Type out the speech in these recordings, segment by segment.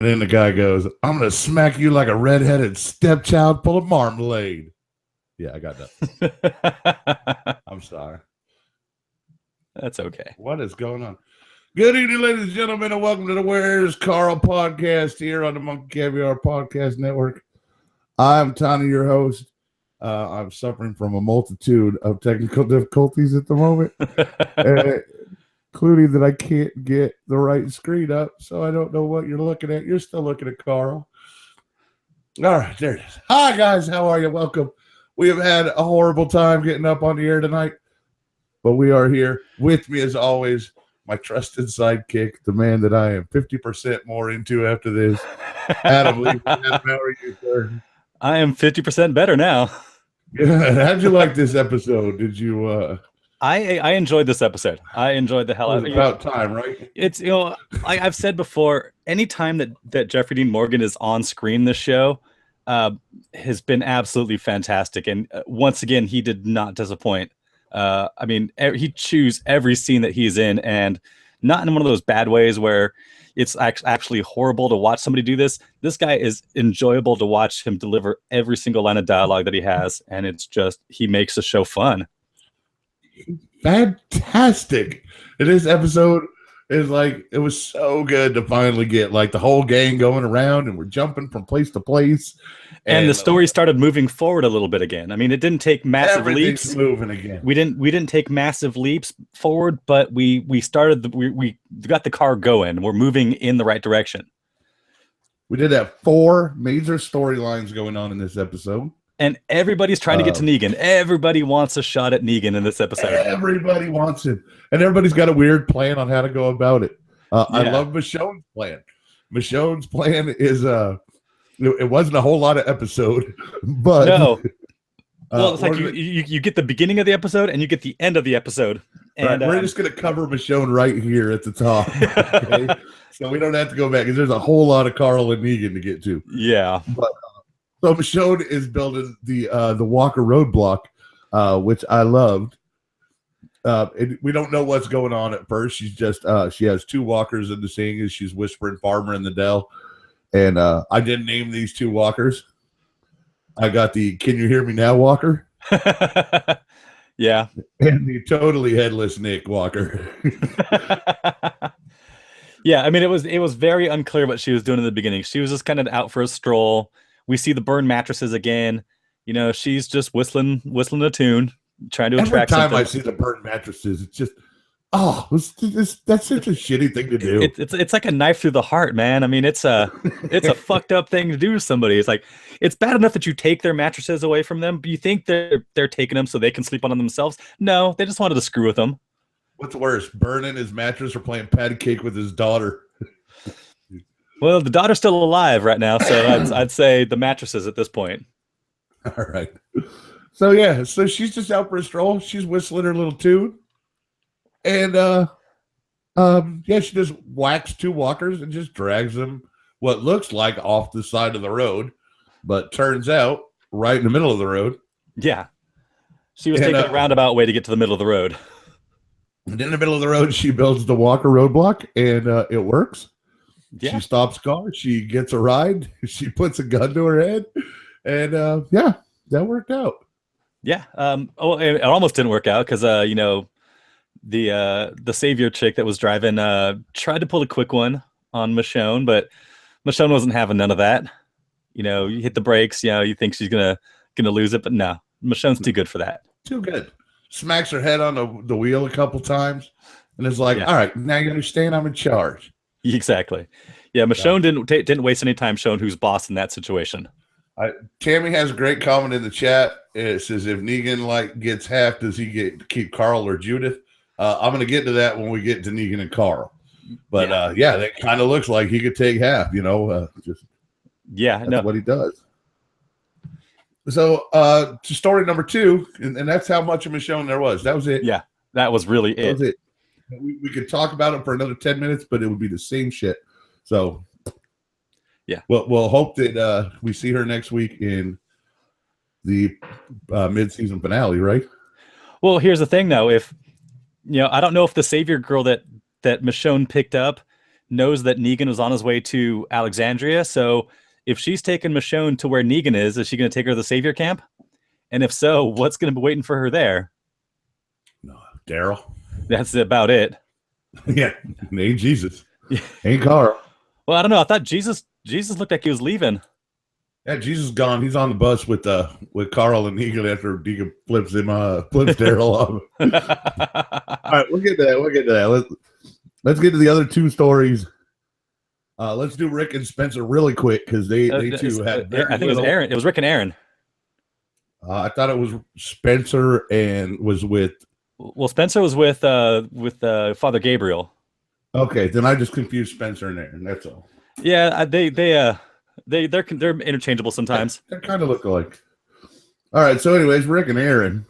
And then the guy goes, I'm going to smack you like a redheaded stepchild full of marmalade. Yeah, I got that. I'm sorry. That's okay. What is going on? Good evening, ladies and gentlemen, and welcome to the Where's Carl podcast here on the Monkey Caviar Podcast Network. I'm Tony, your host. I'm suffering from a multitude of technical difficulties at the moment, including that I can't get the right screen up, so I don't know what you're looking at. You're still looking at Carl. All right, there it is. Hi, guys. How are you? Welcome. We have had a horrible time getting up on the air tonight, but we are here. With me, as always, my trusted sidekick, the man that I am 50% more into after this, Adam Levy. Adam, how are you, sir? I am 50% better now. Good. How'd you like this episode? Did you? I enjoyed this episode. I enjoyed the hell out of it. About time, right? It's I've said before, anytime that Jeffrey Dean Morgan is on screen, this show has been absolutely fantastic. And once again, he did not disappoint. I mean, he chews every scene that he's in, and not in one of those bad ways where it's actually horrible to watch somebody do this. This guy is enjoyable to watch him deliver every single line of dialogue that he has, and it's just, he makes the show fun. Fantastic. And this episode is like, it was so good to finally get like the whole gang going around, and we're jumping from place to place. And the story started moving forward a little bit again. I mean, it didn't take massive leaps. Moving again. We didn't take massive leaps forward, but we got the car going. We're moving in the right direction. We did have 4 major storylines going on in this episode. And everybody's trying to get to Negan. Everybody wants a shot at Negan in this episode. Everybody wants it. And everybody's got a weird plan on how to go about it. I love Michonne's plan. Michonne's plan is it wasn't a whole lot of episode, but no. Well, it's like you get the beginning of the episode and you get the end of the episode. And we're just going to cover Michonne right here at the top. Okay? So we don't have to go back because there's a whole lot of Carl and Negan to get to. Yeah. But so Michonne is building the Walker roadblock, which I loved. We don't know what's going on at first. She's just she has 2 walkers in the scene as she's whispering Farmer in the Dell. And I didn't name these 2 walkers. I got the "Can you hear me now" walker. Yeah. And the totally headless Nick walker. Yeah, I mean, it was very unclear what she was doing in the beginning. She was just kind of out for a stroll. We see the burned mattresses again. You know, she's just whistling a tune, trying to attract something. Every time I see the burned mattresses, it's just, that's such a shitty thing to do. It's like a knife through the heart, man. I mean, it's a fucked up thing to do to somebody. It's like, it's bad enough that you take their mattresses away from them, but you think they're taking them so they can sleep on them themselves. No, they just wanted to screw with them. What's worse, burning his mattress or playing patty cake with his daughter? Well, the daughter's still alive right now, so I'd say the mattresses at this point. All right. So she's just out for a stroll. She's whistling her little tune. And she just whacks 2 walkers and just drags them what looks like off the side of the road, but turns out right in the middle of the road. Yeah. She was taking a roundabout way to get to the middle of the road. And in the middle of the road, she builds the Walker roadblock, and it works. Yeah. She stops car. She gets a ride. She puts a gun to her head, and that worked out. Yeah. It almost didn't work out because the savior chick that was driving tried to pull a quick one on Michonne, but Michonne wasn't having none of that. You know, you hit the brakes. You know, you think she's gonna lose it, but no, Michonne's too good for that. Too good. Smacks her head on the wheel a couple times, and it's like, all right, now you understand I'm in charge. Exactly. Yeah, Michonne didn't waste any time showing who's boss in that situation. Tammy has a great comment in the chat. It says, if Negan gets half, does he keep Carl or Judith? I'm going to get to that when we get to Negan and Carl. But that kind of looks like he could take half. You know, that's what he does. So to story number 2, and that's how much of Michonne there was. That was it. Yeah, that was really it. That was it. We could talk about it for another 10 minutes, but it would be the same shit. So, yeah, we'll hope that we see her next week in the mid-season finale, right? Well, here's the thing, though. If I don't know if the savior girl that Michonne picked up knows that Negan was on his way to Alexandria. So if she's taken Michonne to where Negan is she going to take her to the Savior camp? And if so, what's going to be waiting for her there? No, Daryl. That's about it. Yeah, ain't Jesus. Ain't Carl. Well, I don't know. I thought Jesus looked like he was leaving. Yeah, Jesus is gone. He's on the bus with Carl and Negan after Negan flips Daryl off. All right, we'll get to that. Let's get to the other two stories. Let's do Rick and Spencer really quick because they too had. I think it was Aaron. It was Rick and Aaron. I thought it was Spencer and was with. Well, Spencer was with Father Gabriel. Okay, then I just confused Spencer and Aaron. That's all. Yeah, they're interchangeable sometimes. They kind of look alike. All right, so anyways, Rick and Aaron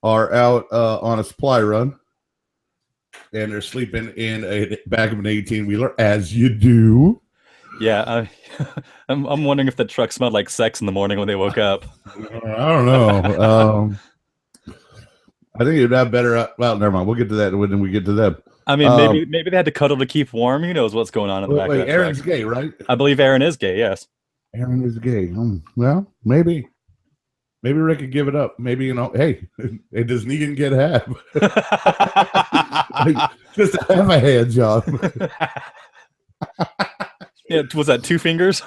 are out on a supply run, and they're sleeping in a back of an 18-wheeler, as you do. Yeah, I'm wondering if the truck smelled like sex in the morning when they woke up. I don't know. I think it'd have better. Well, never mind. We'll get to that when we get to them. I mean, maybe they had to cuddle to keep warm. Who knows what's going on in the back of that Aaron's truck. gay, right? I believe Aaron is gay, yes. Aaron is gay. Well, maybe Rick could give it up. Maybe, hey, does Negan get half? Just a half a hand job. Yeah, was that 2 fingers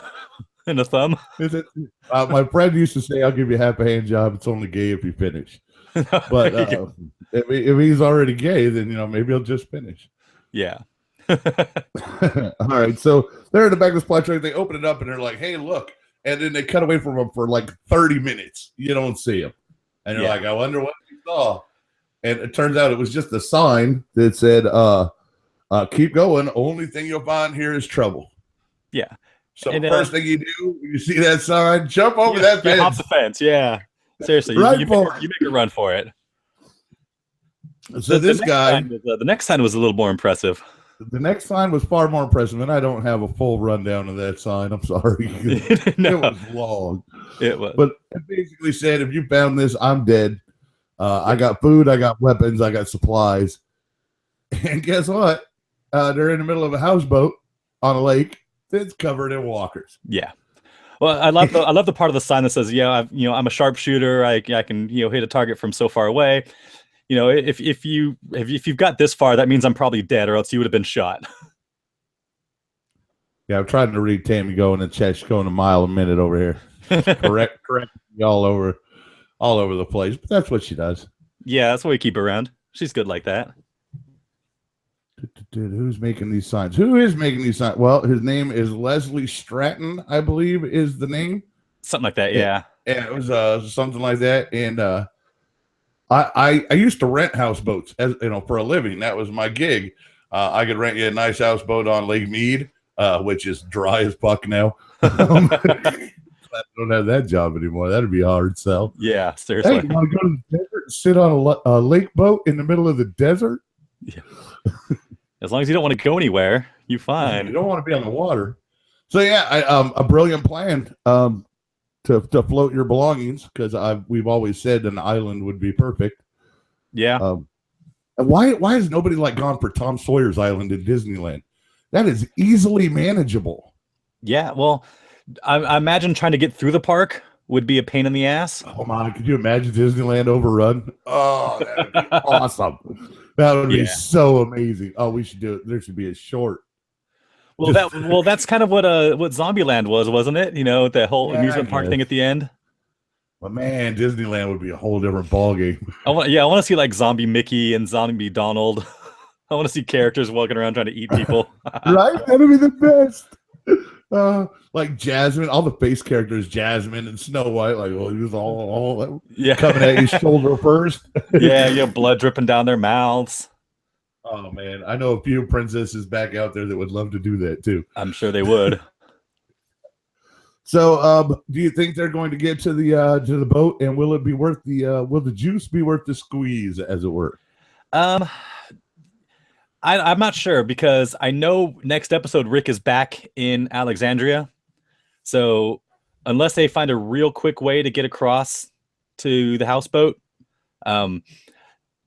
and a thumb? Is it? My friend used to say, "I'll give you half a hand job. It's only gay if you finish." But if he's already gay, then maybe he'll just finish. Yeah. All right, so they're in the back of the supply truck. They open it up and they're like, "Hey, look!" And then they cut away from him for like 30 minutes. You don't see him, and you're like, "I wonder what he saw." And it turns out it was just a sign that said, "Keep going. Only thing you'll find here is trouble." Yeah. So first thing you do, you see that sign, jump over that fence. Hop the fence, yeah. Seriously, you make a run for it. So this guy, the next sign was a little more impressive. The next sign was far more impressive, and I don't have a full rundown of that sign. I'm sorry. No. It was long. It was. But it basically said, if you found this, I'm dead. I got food, I got weapons, I got supplies. And guess what? They're in the middle of a houseboat on a lake that's covered in walkers. Yeah. Well, I love the part of the sign that says, "Yeah, I'm a sharpshooter. I can hit a target from so far away. If you've got this far, that means I'm probably dead, or else you would have been shot." Yeah, I'm trying to read Tammy going and Chesh going a mile a minute over here. correct all over the place, but that's what she does. Yeah, that's what we keep around. She's good like that. Dude, who's making these signs? Who is making these signs? Well, his name is Leslie Stratton, I believe is the name. Something like that, yeah. Yeah, it was something like that. And I used to rent houseboats as for a living. That was my gig. I could rent you a nice houseboat on Lake Mead, which is dry as fuck now. I don't have that job anymore. That'd be a hard sell. Yeah, seriously. Hey, you want to go to the desert and sit on a lake boat in the middle of the desert? Yeah. As long as you don't want to go anywhere, you're fine. You don't want to be on the water. So yeah, a brilliant plan to float your belongings, because we've always said an island would be perfect. Yeah. Why has nobody gone for Tom Sawyer's Island in Disneyland? That is easily manageable. Yeah. Well, I imagine trying to get through the park would be a pain in the ass. Oh my! Could you imagine Disneyland overrun? Oh, that'd be awesome. That would be so amazing. Oh, we should do it. There should be a short. Well, that's kind of what Zombieland was, wasn't it? The whole amusement park thing at the end. But man, Disneyland would be a whole different ballgame. I want to see Zombie Mickey and Zombie Donald. I want to see characters walking around trying to eat people. Right? That'd be the best. Like Jasmine, all the face characters, Jasmine and Snow White, he was all coming at your shoulder first. Yeah, blood dripping down their mouths. Oh man, I know a few princesses back out there that would love to do that too. I'm sure they would. So, do you think they're going to get to the boat, and will it be worth will the juice be worth the squeeze, as it were? I'm not sure, because I know next episode Rick is back in Alexandria. So unless they find a real quick way to get across to the houseboat,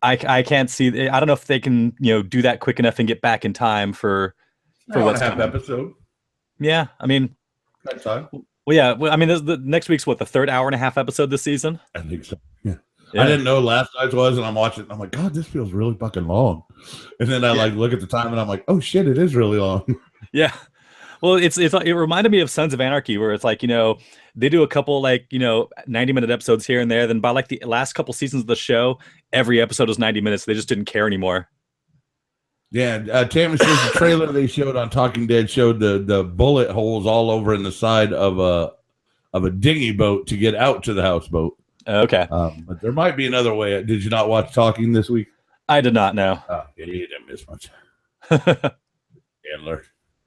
I can't see. I don't know if they can do that quick enough and get back in time for what's half coming. episode. Yeah, I mean, that time. Well, yeah. Well, I mean, the next week's the third hour-and-a-half episode this season. I think so. Yeah. I didn't know last night's was, and I'm watching. I'm like, God, this feels really fucking long. And then I look at the time, and I'm like, oh shit, it is really long. Yeah. Well, it reminded me of Sons of Anarchy, where it's like, they do a couple 90-minute episodes here and there. Then by the last couple seasons of the show, every episode was 90 minutes. They just didn't care anymore. Yeah, Tammy says the trailer they showed on Talking Dead showed the bullet holes all over in the side of a dinghy boat to get out to the houseboat. Okay. But there might be another way. Did you not watch Talking this week? I did not know. Oh, yeah, you didn't miss much.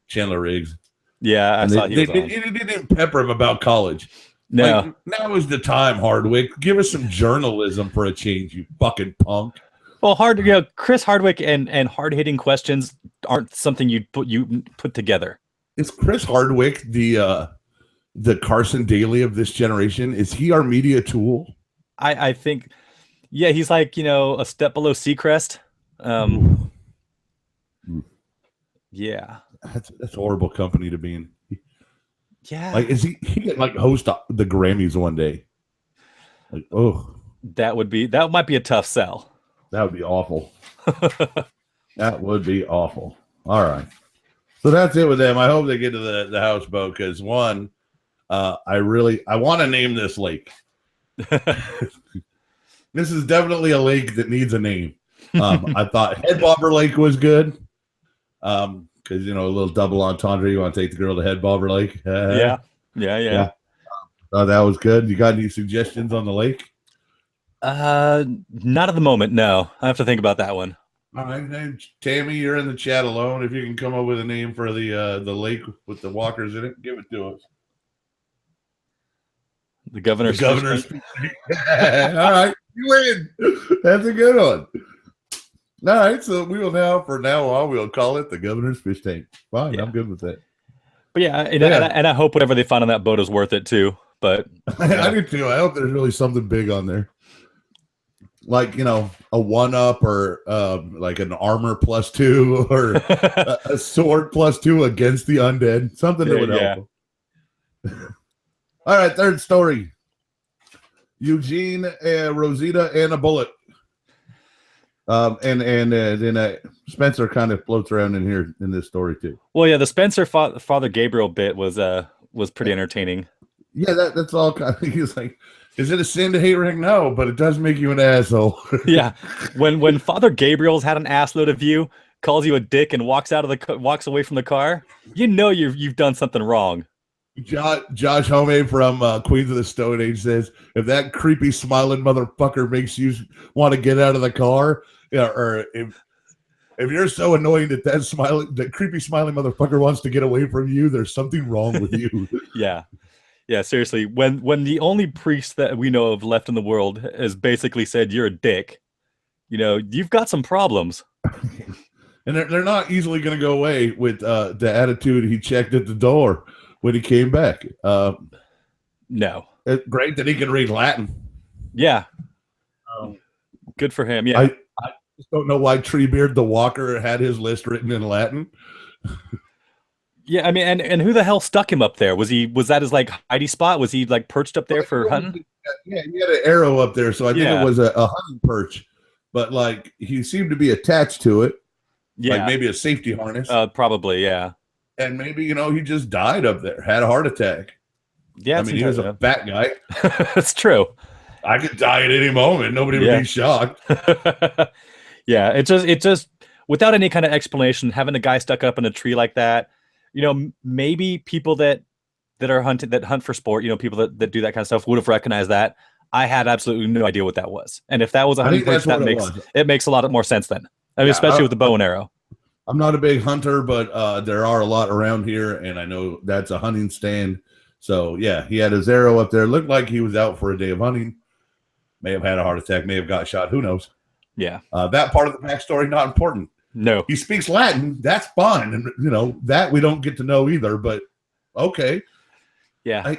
Chandler Riggs. Yeah, I saw he was on. They didn't pepper him about college. No. Now is the time, Hardwick. Give us some journalism for a change, you fucking punk. Well, Chris Hardwick and hard-hitting questions aren't something you put together. Is Chris Hardwick the Carson Daly of this generation? Is he our media tool? I think, yeah, he's a step below Seacrest. Yeah, that's horrible company to be in. Yeah, is he can host the Grammys one day? that might be a tough sell. That would be awful. That would be awful. All right. So that's it with them. I hope they get to the houseboat because one, I want to name this lake. This is definitely a lake that needs a name. I thought Head Bobber Lake was good. Because a little double entendre. You want to take the girl to Head Bobber Lake? Yeah. Thought that was good. You got any suggestions on the lake? Not at the moment. No, I have to think about that one. All right, Tammy, you're in the chat alone. If you can come up with a name for the lake with the walkers in it, give it to us. The governor's. All right, you win. That's a good one. All right, so we will from now on, we'll call it the governor's fish tank. Fine, yeah. I'm good with that. But yeah, and I hope whatever they find on that boat is worth it too. But I do too. I hope there's really something big on there. A 1-up or an armor +2 or a sword +2 against the undead. Something that would help. All right, third story. Eugene, Rosita, and a bullet. Then Spencer kind of floats around in here in this story too. Well, yeah, the Spencer Father Gabriel bit was pretty entertaining. Yeah, that's all kind of. He's like, is it a sin to hate Rick? No, but it does make you an asshole. Yeah, when Father Gabriel's had an assload of you, calls you a dick, and walks away from the car, you've done something wrong. Josh Homme from Queens of the Stone Age says, if that creepy smiling motherfucker makes you want to get out of the car, or if you're so annoying that creepy smiling motherfucker wants to get away from you, there's something wrong with you. Yeah, seriously. When the only priest that we know of left in the world has basically said you're a dick, you've got some problems. And they're not easily going to go away with the attitude he checked at the door when he came back. No. It's great that he can read Latin. Yeah. Good for him. Yeah. I just don't know why Treebeard the Walker had his list written in Latin. Yeah, I mean, and who the hell stuck him up there? Was that his hidey spot? Was he perched up there for hunting? Yeah, he had an arrow up there, so I think it was a hunting perch. But he seemed to be attached to it. Yeah, maybe a safety harness. Probably, yeah. And maybe he just died up there, had a heart attack. Yeah, I mean, he was a fat guy. That's true. I could die at any moment. Nobody would be shocked. Yeah, it just without any kind of explanation, having a guy stuck up in a tree like that. Maybe people that hunt for sport, people that do that kind of stuff would have recognized that. I had absolutely no idea what that was. And if that was a hunting perch, it makes a lot more sense then. I mean, especially with the bow and arrow. I'm not a big hunter, but there are a lot around here, and I know that's a hunting stand. So, yeah, he had his arrow up there. Looked like he was out for a day of hunting. May have had a heart attack, may have got shot. Who knows? Yeah. That part of the backstory, not important. No. He speaks Latin. That's fine. And, that we don't get to know either, but okay. Yeah.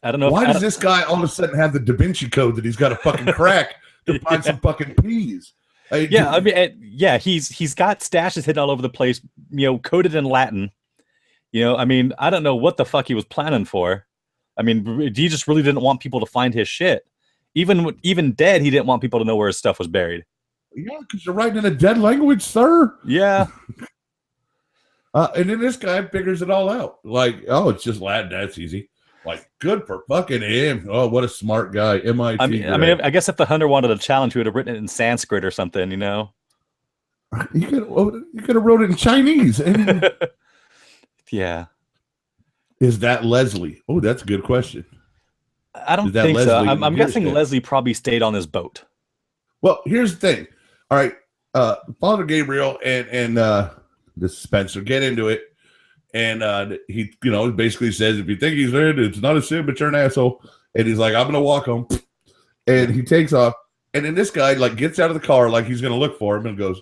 I don't know. Why does this guy all of a sudden have the Da Vinci Code that he's got to fucking crack to find some fucking peas? Yeah, I mean, yeah, he's got stashes hidden all over the place, coded in Latin. I mean, I don't know what the fuck he was planning for. I mean, he just really didn't want people to find his shit. Even dead, he didn't want people to know where his stuff was buried. Yeah, because you're writing in a dead language, sir. Yeah. And then this guy figures it all out. Like, oh, it's just Latin. That's easy. Like, good for fucking him. Oh, what a smart guy. MIT. I mean, I guess if the hunter wanted a challenge, he would have written it in Sanskrit or something, You could have wrote it in Chinese. Yeah. Is that Leslie? Oh, that's a good question. I don't think so. I'm guessing Leslie probably stayed on his boat. Well, here's the thing. All right. Father Gabriel and this Spencer get into it. And he, basically says, if you think he's there, it's not a sin, but you're an asshole. And he's like, I'm going to walk home. And he takes off. And then this guy, gets out of the car like he's going to look for him and goes,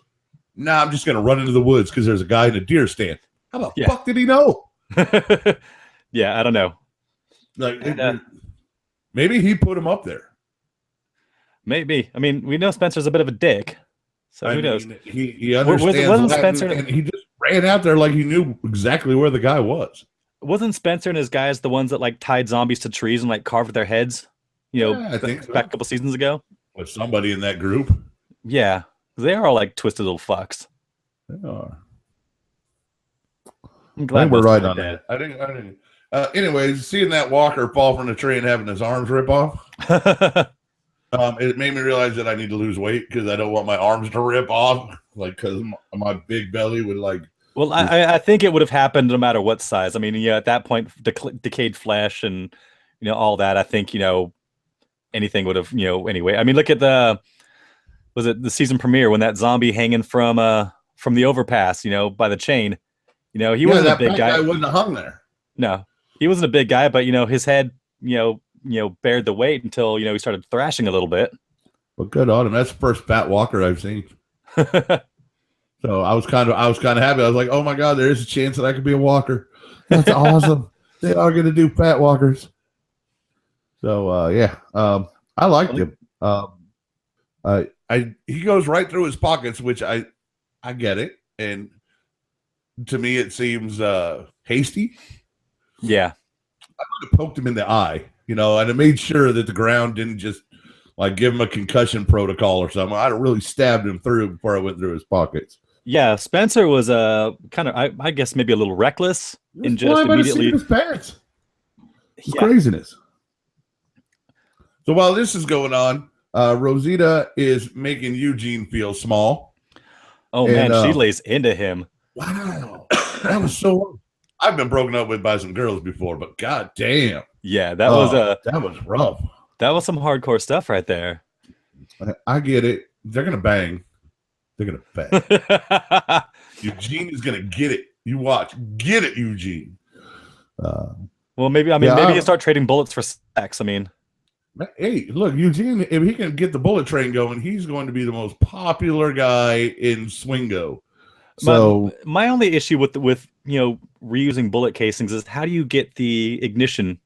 nah, I'm just going to run into the woods because there's a guy in a deer stand. How the fuck did he know? Yeah, I don't know. Maybe he put him up there. Maybe. I mean, we know Spencer's a bit of a dick. So who knows? He understands wasn't Spencer, and he just ran out there like he knew exactly where the guy was. Wasn't Spencer and his guys the ones that tied zombies to trees and carved their heads? I think so. Back a couple seasons ago. With somebody in that group. Yeah, they are all twisted little fucks. They are. I'm glad we're right on that. I didn't. Anyways, seeing that walker fall from the tree and having his arms rip off, it made me realize that I need to lose weight because I don't want my arms to rip off, because my big belly would Well, I think it would have happened no matter what size. I mean, at that point, decayed flesh and all that. I think anything would have anyway. I mean, look at was it the season premiere when that zombie hanging from the overpass, by the chain. He wasn't a big guy. Wouldn't have hung there. No, he wasn't a big guy, but his head, bared the weight until he started thrashing a little bit. Well, good on him. That's the first fat walker I've seen. So I was kind of happy. I was like, oh my god, there is a chance that I could be a walker. That's awesome. They are going to do fat walkers. So yeah, I liked him. He goes right through his pockets, which I get it, and to me it seems hasty. Yeah, I would have poked him in the eye, and I made sure that the ground didn't just give him a concussion protocol or something. I'd have really stabbed him through before I went through his pockets. Yeah, Spencer was kind of, I guess, maybe a little reckless in just immediately. His pants. It's craziness. So while this is going on, Rosita is making Eugene feel small. Oh, man, she lays into him. Wow. That was so... I've been broken up with by some girls before, but god damn. Yeah, that was rough. That was some hardcore stuff right there. I get it. They're going to bang. They're going to bang. Eugene is going to get it. You watch. Get it, Eugene. Well, maybe you start trading bullets for sex. I mean, hey, look, Eugene, if he can get the bullet train going, he's going to be the most popular guy in Swingo. So my only issue with reusing bullet casings is how do you get the ignition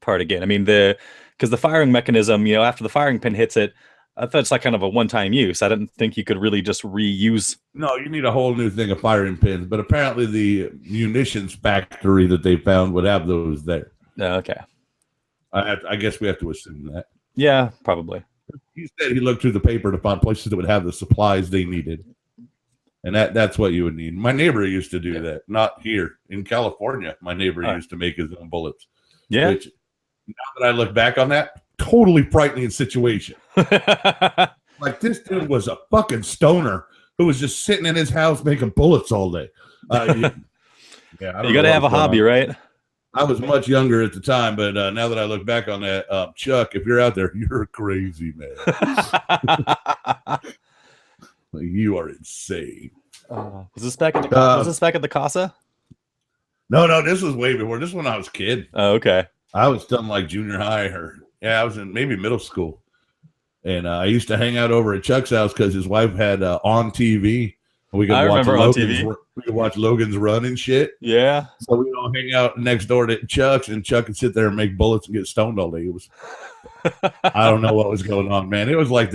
part again? I mean, because the firing mechanism, after the firing pin hits it, I thought it's kind of a one-time use. I didn't think you could really just reuse. No, you need a whole new thing of firing pins. But apparently the munitions factory that they found would have those there. Okay. I guess we have to assume that. Yeah, probably. He said he looked through the paper to find places that would have the supplies they needed. And that's what you would need. My neighbor used to do that. Not here. In California, my neighbor used to make his own bullets. Yeah. Which, now that I look back on that, totally frightening situation. This dude was a fucking stoner who was just sitting in his house making bullets all day. You got to have a hobby, right? I was much younger at the time, but now that I look back on that, Chuck, if you're out there, you're a crazy man. You are insane. Was this back at the Casa? No, this was way before. This was when I was a kid. Oh, okay. I was still in junior high, I was in maybe middle school, and I used to hang out over at Chuck's house because his wife had on TV. We could watch Logan's Run and shit. Yeah. So we'd all hang out next door to Chuck's, and Chuck would sit there and make bullets and get stoned all day. It was, I don't know what was going on, man. It was like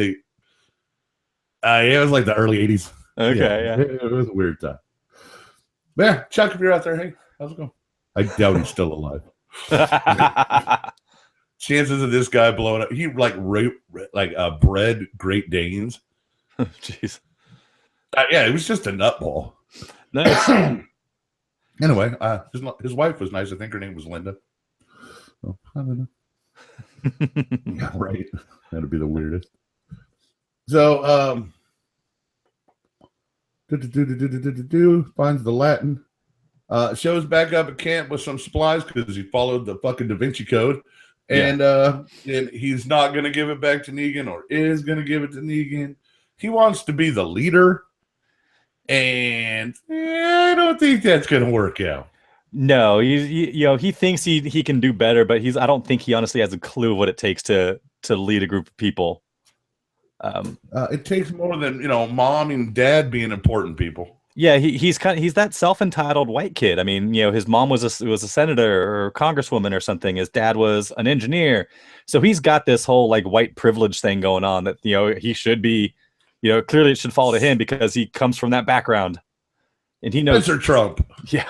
It was like the early 80s. Okay, yeah. It was a weird time. But yeah, Chuck, if you're out there, hey, how's it going? I doubt he's still alive. Chances of this guy blowing up, he bred Great Danes. Jeez. Yeah, it was just a nutball. Nice. Anyway, his wife was nice. I think her name was Linda. Oh, I don't know. Yeah, right. That'd be the weirdest. So, finds the Latin. Shows back up at camp with some supplies because he followed the fucking Da Vinci Code. And he's not going to give it back to Negan, or is going to give it to Negan. He wants to be the leader. And I don't think that's going to work out. No, he thinks he can do better, but I don't think he honestly has a clue what it takes to lead a group of people. It takes more than, mom and dad being important people. Yeah, he's that self-entitled white kid. I mean, his mom was a senator or congresswoman or something. His dad was an engineer. So he's got this whole like white privilege thing going on that, he should be, clearly it should fall to him because he comes from that background. And he knows Spencer Trump. Yeah.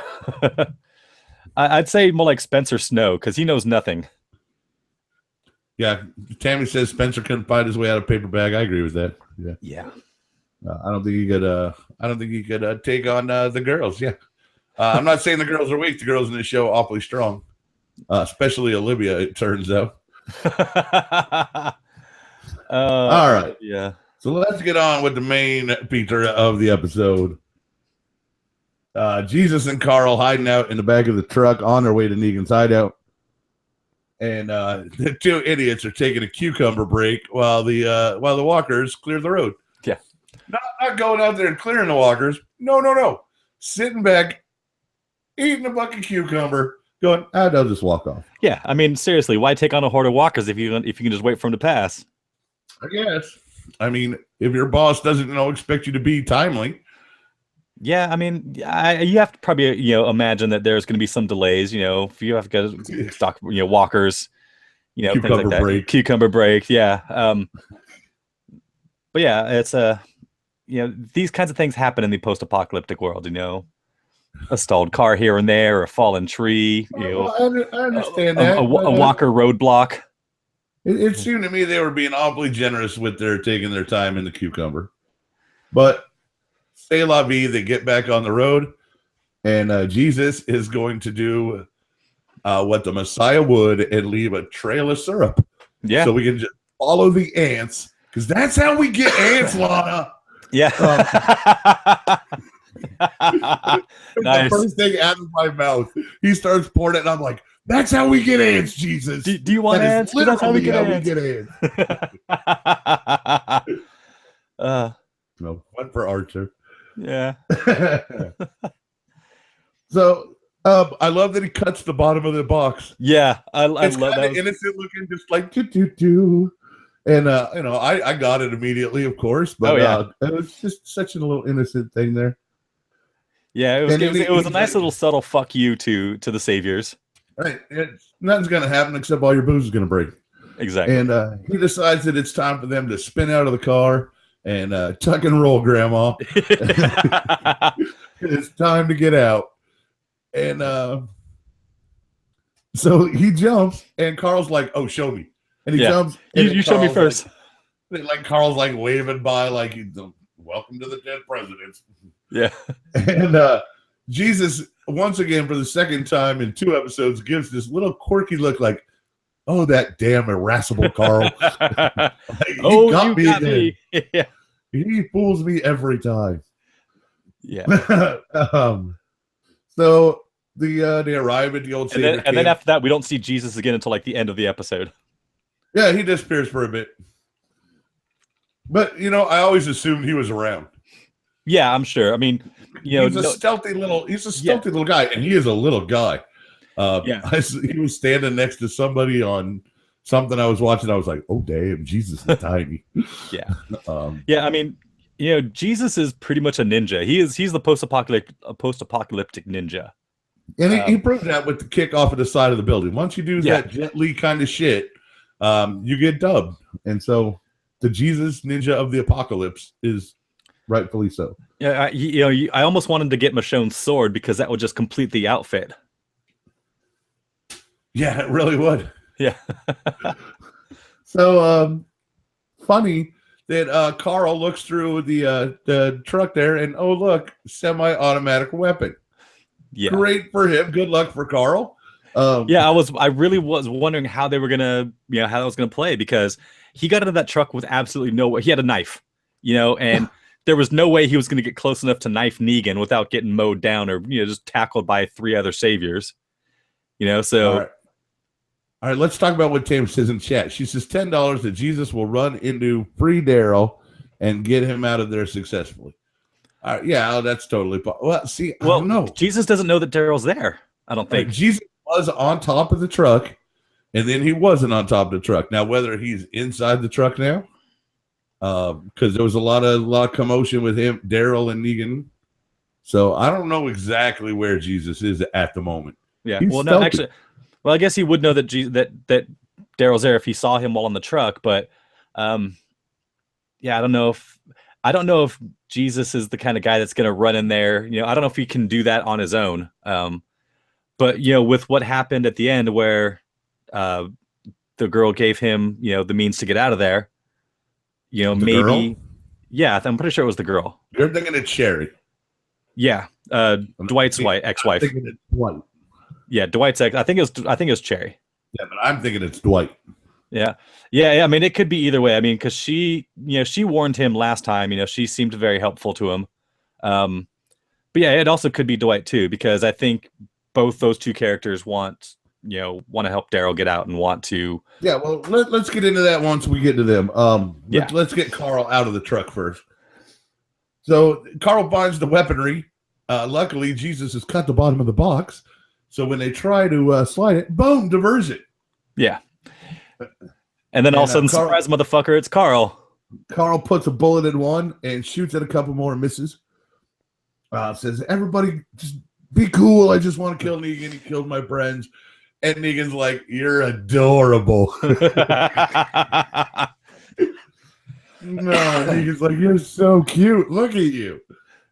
I'd say more like Spencer Snow because he knows nothing. Yeah, Tammy says Spencer couldn't find his way out of paper bag. I agree with that. Yeah. I don't think he could. I don't think he could take on the girls. Yeah, I'm not saying the girls are weak. The girls in this show are awfully strong, especially Olivia. It turns out. All right. Yeah. So let's get on with the main feature of the episode. Jesus and Carl hiding out in the back of the truck on their way to Negan's hideout. And the two idiots are taking a cucumber break while the walkers clear the road. Yeah. Not going out there and clearing the walkers. No. Sitting back, eating a bucket of cucumber, going, they'll just walk off. Yeah, I mean, seriously, why take on a horde of walkers if you can just wait for them to pass? I guess. I mean, if your boss doesn't expect you to be timely. Yeah, I mean, you have to probably imagine that there's going to be some delays. If you have to go stock walkers, things like that. Cucumber break, yeah. But yeah, it's these kinds of things happen in the post-apocalyptic world. A stalled car here and there, or a fallen tree. I understand that. A walker roadblock. It seemed to me they were being awfully generous with taking their time in the cucumber, but. C'est la vie, they get back on the road, and Jesus is going to do what the Messiah would and leave a trail of syrup. Yeah. So we can just follow the ants, because that's how we get ants, Lana. Yeah. The Nice. first thing out of my mouth, he starts pouring it, and I'm like, that's how we get ants, Jesus. Do you want ants? That's how we get ants. No, one for Archer. Yeah. So I love that he cuts the bottom of the box. Yeah, I love that. Innocent looking, just like do. And I got it immediately, of course. But it was just such a little innocent thing there. Yeah, it was a nice little subtle fuck you to the saviors. Right, nothing's gonna happen except all your booze is gonna break. Exactly. And he decides that it's time for them to spin out of the car. And tuck and roll, Grandma. It's time to get out. And so he jumps, and Carl's like, "Oh, show me." And he jumps. And you show me first. Like Carl's like waving by, like, "Welcome to the dead presidents." Yeah. And Jesus, once again for the second time in 2 episodes, gives this little quirky look, like, "Oh, that damn irascible Carl." You got me. Yeah. He fools me every time. Yeah. So they arrive at the old Savior camp. And then after that, we don't see Jesus again until like the end of the episode. Yeah, he disappears for a bit. But I always assumed he was around. Yeah, I'm sure. I mean, he's a stealthy little guy, and he is a little guy. He was standing next to somebody on something I was watching. I was like, "Oh damn, Jesus is tiny." Yeah. I mean, Jesus is pretty much a ninja. He's the post-apocalyptic ninja. And he proved that with the kick off at the side of the building. Once you do that Jet Li kind of shit, you get dubbed. And so the Jesus Ninja of the Apocalypse is rightfully so. Yeah, I almost wanted to get Michonne's sword because that would just complete the outfit. Yeah, it really would. Yeah. So funny that Carl looks through the truck there and oh look, semi-automatic weapon. Yeah. Great for him. Good luck for Carl. Yeah, I really was wondering how they were gonna, how that was gonna play, because he got into that truck with absolutely no way. He had a knife, and there was no way he was gonna get close enough to knife Negan without getting mowed down or just tackled by 3 other saviors. So. All right, let's talk about what Tam says in chat. She says $10 that Jesus will run into free Daryl and get him out of there successfully. All right, yeah, that's totally. Well, see, I don't know. Jesus doesn't know that Daryl's there. I don't think. Jesus was on top of the truck, and then he wasn't on top of the truck. Now, whether he's inside the truck now, because there was a lot of commotion with him, Daryl and Negan. So I don't know exactly where Jesus is at the moment. Yeah. No, actually. Well, I guess he would know that that Daryl's there if he saw him while on the truck, but yeah, I don't know if Jesus is the kind of guy that's going to run in there. I don't know if he can do that on his own. But with what happened at the end, where the girl gave him the means to get out of there, maybe girl? Yeah, I'm pretty sure it was the girl. You're thinking it's Sherry. Yeah, Dwight's ex-wife. I'm thinking it's Dwight. Yeah, Dwight's ex. I think it was Cherry. Yeah, but I'm thinking it's Dwight. Yeah. I mean, it could be either way. I mean, because she warned him last time. She seemed very helpful to him. But yeah, it also could be Dwight too, because I think both those two characters want to help Daryl get out and want to. Yeah. Well, let's get into that once we get to them. Let's get Carl out of the truck first. So Carl finds the weaponry. Luckily, Jesus has cut the bottom of the box. So when they try to slide it, boom, diversion. Yeah. And then all of a sudden, surprise, motherfucker, it's Carl. Carl puts a bullet in one and shoots at a couple more and misses. Says, everybody just be cool. I just want to kill Negan. He killed my friends. And Negan's like, you're adorable. No, Negan's like, you're so cute. Look at you.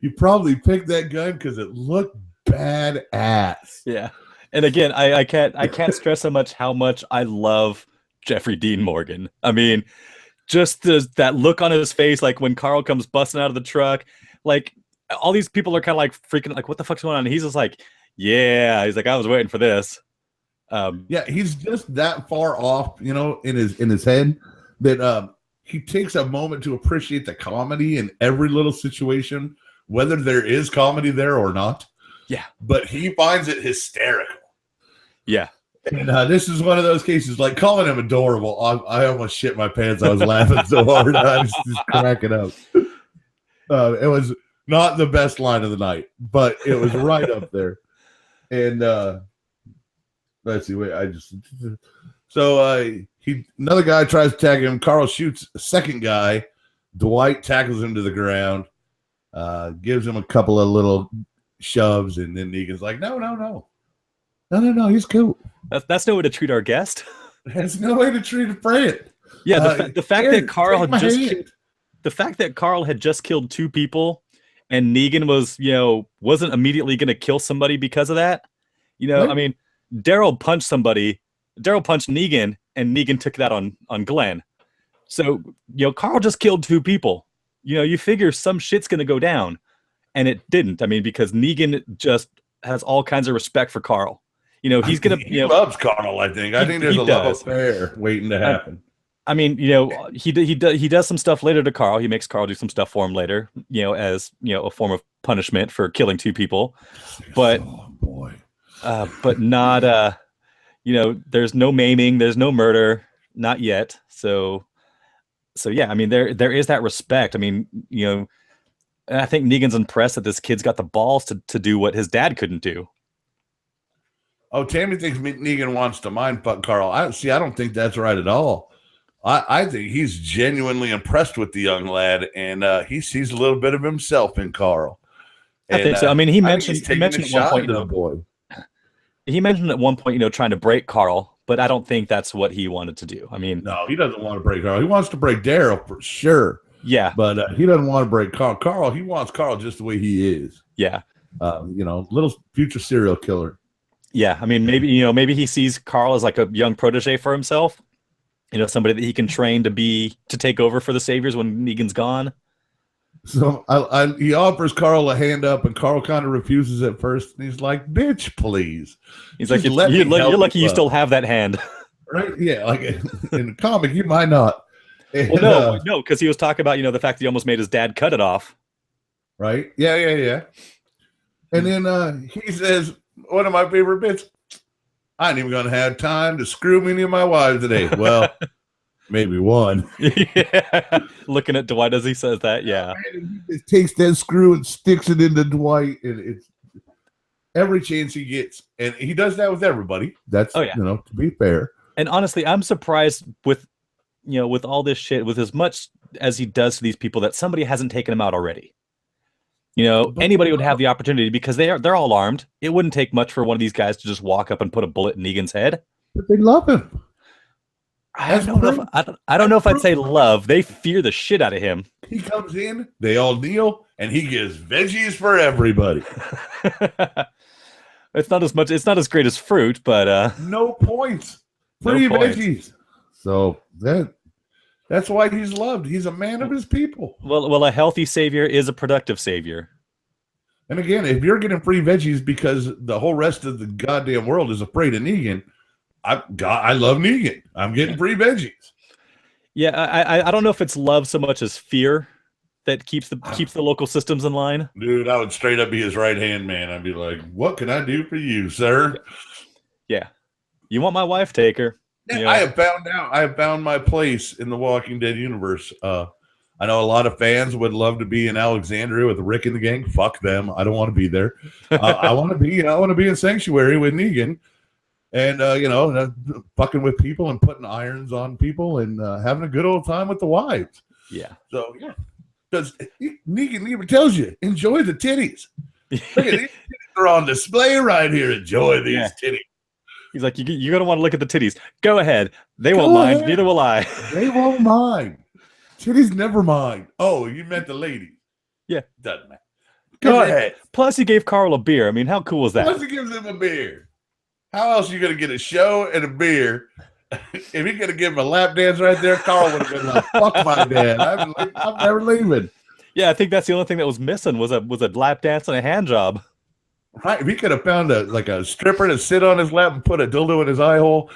You probably picked that gun because it looked badass. Yeah. And again, I can't stress how much I love Jeffrey Dean Morgan. I mean, just that look on his face, like when Carl comes busting out of the truck, like all these people are kind of like freaking, like, what the fuck's going on? And he's just like, yeah, he's like, I was waiting for this. Yeah, he's just that far off, in his head that he takes a moment to appreciate the comedy in every little situation, whether there is comedy there or not. Yeah, but he finds it hysterical. Yeah, and this is one of those cases, like calling him adorable. I almost shit my pants. I was laughing so hard. I was just cracking up. It was not the best line of the night, but it was right up there. And let's see. Wait, another guy tries to tag him. Carl shoots a second guy. Dwight tackles him to the ground. Gives him a couple of little shoves, and then Negan's like, no, he's cool. That's no way to treat our guest. That's no way to treat a friend. Yeah, the fact that Carl had just killed 2 people, and Negan wasn't immediately going to kill somebody because of that. Right. I mean, Daryl punched Negan, and Negan took that on Glenn. So Carl just killed 2 people. You figure some shit's going to go down. And it didn't. I mean, because Negan just has all kinds of respect for Carl. He's gonna. He loves Carl. I think there's a love affair waiting to happen. I mean, he does some stuff later to Carl. He makes Carl do some stuff for him later. As a form of punishment for killing 2 people. But but not. There's no maiming. There's no murder. Not yet. So yeah. I mean, there is that respect. I mean, And I think Negan's impressed that this kid's got the balls to do what his dad couldn't do. Oh, Tammy thinks Negan wants to mind fuck Carl. I don't think that's right at all. I think he's genuinely impressed with the young lad, and he sees a little bit of himself in Carl. I think so. I mean, he mentioned at one point, boy. He mentioned at one point, trying to break Carl, but I don't think that's what he wanted to do. I mean, no, he doesn't want to break Carl. He wants to break Daryl for sure. Yeah, but he doesn't want to break Carl. Carl, he wants Carl just the way he is. Yeah, little future serial killer. Yeah, I mean, maybe he sees Carl as like a young protege for himself. Somebody that he can train to take over for the Saviors when Negan's gone. So he offers Carl a hand up, and Carl kind of refuses at first. And he's like, "Bitch, please." He's like, "You're lucky you still have that hand." Right? Yeah, like in the comic, you might not. And, well, no, because he was talking about the fact that he almost made his dad cut it off. Right? Yeah. And then he says, one of my favorite bits, I ain't even going to have time to screw many of my wives today. Well, maybe one. Yeah. Looking at Dwight as he says that, yeah. He takes that screw and sticks it into Dwight, and it's every chance he gets. And he does that with everybody. That's, to be fair. And honestly, I'm surprised with all this shit, with as much as he does to these people, that somebody hasn't taken him out already. Anybody would have the opportunity because they're all armed. It wouldn't take much for one of these guys to just walk up and put a bullet in Negan's head. But they love him. I don't know if I'd say love. They fear the shit out of him. He comes in, they all kneel, and he gives veggies for everybody. It's not as great as fruit, but no points. Free veggies. So that's why he's loved. He's a man of his people. Well, a healthy savior is a productive savior. And again, if you're getting free veggies because the whole rest of the goddamn world is afraid of Negan, I love Negan. I'm getting free veggies. Yeah, I don't know if it's love so much as fear that keeps the local systems in line. Dude, I would straight up be his right hand man. I'd be like, "What can I do for you, sir?" Yeah, you want my wife? Take her. I have found my place in the Walking Dead universe. I know a lot of fans would love to be in Alexandria with Rick and the gang. Fuck them. I don't want to be there. I want to be in Sanctuary with Negan, and fucking with people and putting irons on people and having a good old time with the wives. Yeah. So because Negan even tells you, enjoy the titties. Look at these titties are on display right here. Enjoy these titties. He's like, you're going to want to look at the titties. Go ahead. They won't mind. Neither will I. They won't mind. Titties never mind. Oh, you meant the ladies. Yeah. Doesn't matter. Go ahead. Plus, he gave Carl a beer. I mean, how cool is that? Plus, he gives him a beer. How else are you going to get a show and a beer? If he could have given him a lap dance right there, Carl would have been like, fuck my dad. I'm never leaving. Yeah, I think that's the only thing that was missing was a lap dance and a hand job. Right, if he could have found a stripper to sit on his lap and put a dildo in his eye hole.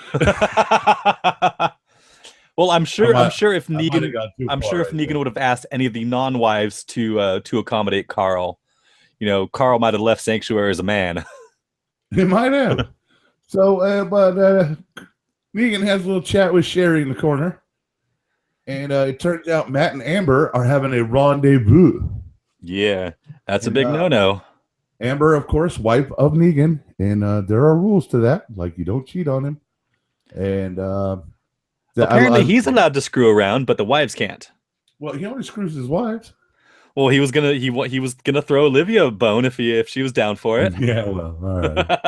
Well, I'm sure if Negan would have asked any of the non-wives to accommodate Carl, Carl might have left Sanctuary as a man. He might have. So, but Negan has a little chat with Sherry in the corner, and it turns out Matt and Amber are having a rendezvous. Yeah, that's a big no-no. Amber, of course, wife of Negan, and there are rules to that, like you don't cheat on him. And apparently, he's allowed to screw around, but the wives can't. Well, he only screws his wives. Well, he was gonna throw Olivia a bone if she was down for it. Yeah, well, all right.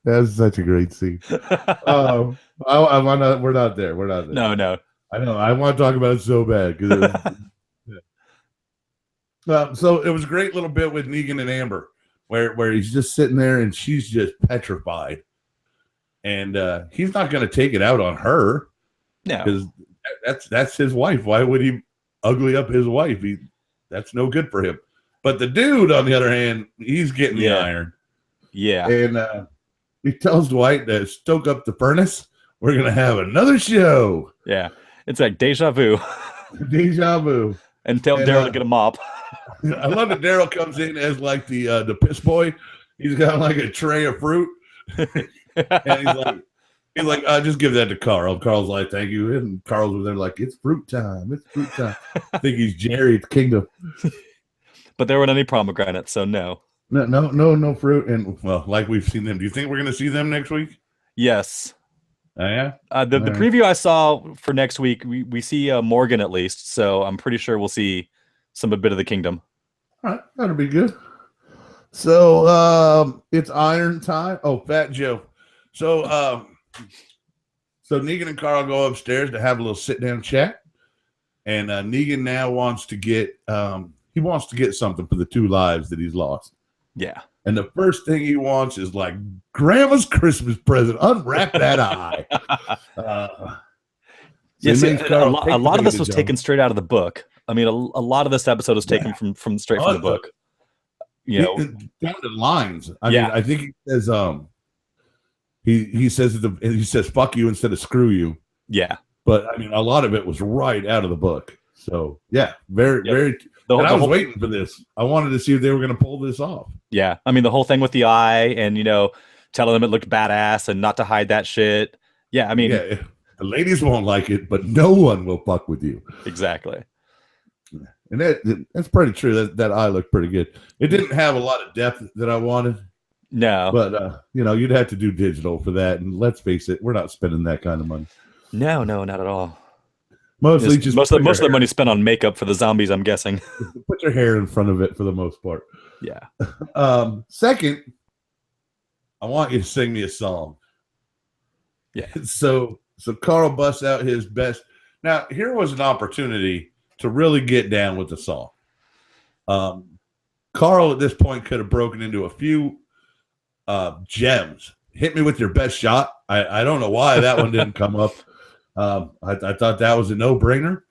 That's such a great scene. We're not there. No. I know. I want to talk about it so bad because. So it was a great little bit with Negan and Amber where he's just sitting there and she's just petrified. And he's not going to take it out on her. No. Because that's his wife. Why would he ugly up his wife? That's no good for him. But the dude, on the other hand, he's getting the iron. Yeah. And he tells Dwight to stoke up the furnace. We're going to have another show. Yeah. It's like deja vu. Deja vu. And tell Daryl to get a mop. I love that Daryl comes in as like the piss boy. He's got like a tray of fruit, and he's like, just give that to Carl. Carl's like, thank you, and Carl's over there like, it's fruit time. It's fruit time. I think he's Jerry at the Kingdom. But there weren't any pomegranates, so no. No fruit, and well, like we've seen them. Do you think we're going to see them next week? Yes. Oh, yeah. The preview I saw for next week, we see Morgan at least, so I'm pretty sure we'll see a bit of the Kingdom. All right, that'll be good. So it's iron time. Oh, Fat Joe. So so Negan and Carl go upstairs to have a little sit down chat. And Negan now wants to get something for the 2 lives that he's lost. Yeah. And the first thing he wants is like Grandma's Christmas present. Unwrap that eye. Yes, a lot of this was taken straight out of the book. I mean, a lot of this episode was taken from straight from the book. You know, down to lines. I mean, I think he says he says fuck you instead of screw you. Yeah. But I mean, a lot of it was right out of the book. So yeah, very. And I was waiting for this. I wanted to see if they were going to pull this off. Yeah, I mean, the whole thing with the eye, and telling them it looked badass and not to hide that shit. Yeah, I mean, the ladies won't like it, but no one will fuck with you. Exactly. And that's pretty true. That eye looked pretty good. It didn't have a lot of depth that I wanted. No, but you'd have to do digital for that. And let's face it, we're not spending that kind of money. No, not at all. Most of the money spent on makeup for the zombies, I'm guessing. Put your hair in front of it for the most part. Yeah. Second, I want you to sing me a song. Yeah. So Carl busts out his best. Now, here was an opportunity to really get down with the song. Carl at this point could have broken into a few gems. Hit me with your best shot. I don't know why that one didn't come up. I thought that was a no-brainer.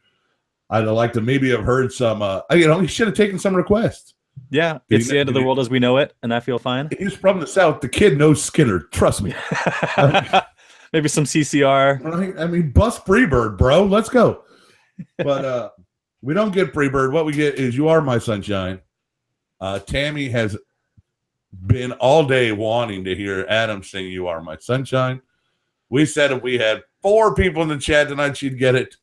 I'd have liked to maybe have heard some. He should have taken some requests. Yeah, it's the end of the world as we know it, and I feel fine. He's from the South. The kid knows Skinner. Trust me. Maybe some CCR. I mean, bust Freebird, bro. Let's go. But we don't get Freebird. What we get is "You Are My Sunshine." Tammy has been all day wanting to hear Adam sing "You Are My Sunshine." We said if we had 4 people in the chat tonight, she'd get it.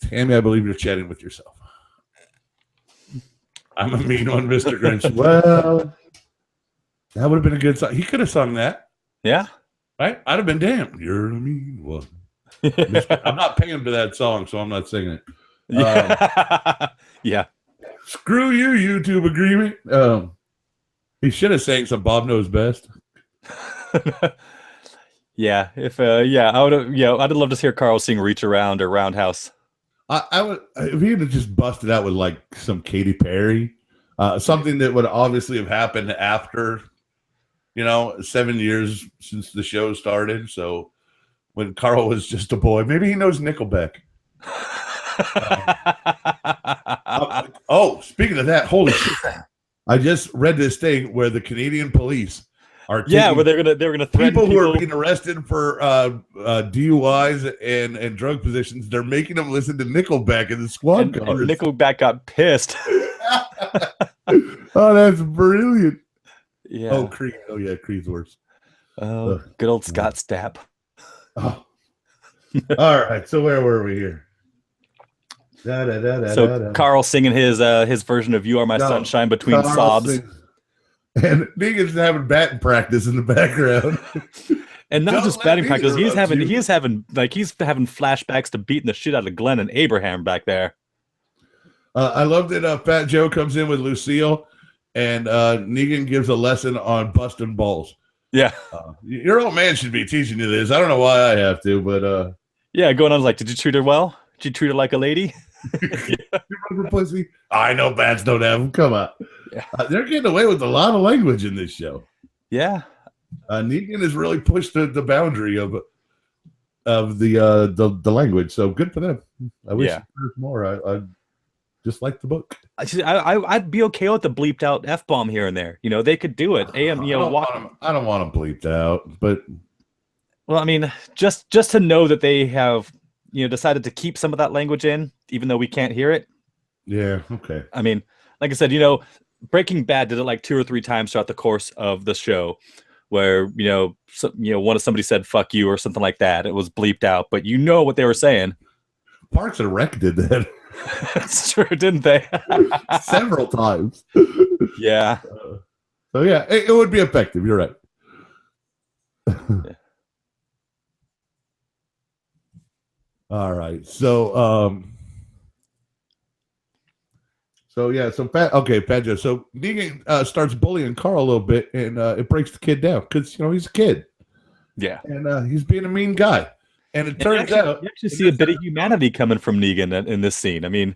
Tammy, I believe you're chatting with yourself. I'm a mean one, Mr. Grinch. Well, that would have been a good song. He could have sung that. Yeah. Right? I'd have been damned. You're a mean one. I'm not paying for that song, so I'm not singing it. Yeah. Screw you, YouTube agreement. He should have sang some Bob Knows Best. Yeah. If I would have. Yeah, I'd love to hear Carl sing "Reach Around" or "Roundhouse." I would if he had just busted out with like some Katy Perry, something that would obviously have happened after, 7 years since the show started. So when Carl was just a boy, maybe he knows Nickelback. Speaking of that, holy shit! I just read this thing where the Canadian police are where they're gonna threaten people who are being arrested for DUIs and drug possessions. They're making them listen to Nickelback in the squad cars. And Nickelback got pissed. Oh, that's brilliant. Yeah. Oh, Creed. Oh, yeah, Creed's worse. Oh, good old Scott Stapp. Oh. All right. So where were we here? Carl singing his version of "You Are My Sunshine" between sobs. And Negan's having batting practice in the background. And not just batting practice. He's having flashbacks to beating the shit out of Glenn and Abraham back there. I love that Fat Joe comes in with Lucille and Negan gives a lesson on busting balls. Yeah. Your old man should be teaching you this. I don't know why I have to, but yeah, going on like, did you treat her well? Did you treat her like a lady? You pussy? I know bats don't have them. Come on. Yeah. They're getting away with a lot of language in this show. Yeah. Negan has really pushed the boundary of the language. So good for them. I wish there's more. I just like the book. I'd be okay with the bleeped out F-bomb here and there. They could do it. I don't want them bleeped out, but well, I mean, just to know that they have decided to keep some of that language in, even though we can't hear it. Yeah. Okay. I mean, like I said, Breaking Bad did it like 2 or 3 times throughout the course of the show, where somebody said "fuck you" or something like that. It was bleeped out, but what they were saying. Parks and Rec did that. That's true, didn't they? Several times. Yeah. So yeah, it would be effective. You're right. Yeah. All right. So So yeah, so Fat Joe. So Negan starts bullying Carl a little bit, and it breaks the kid down because he's a kid, Yeah. and he's being a mean guy. And it turns out you actually see a bit of humanity coming from Negan in this scene. I mean,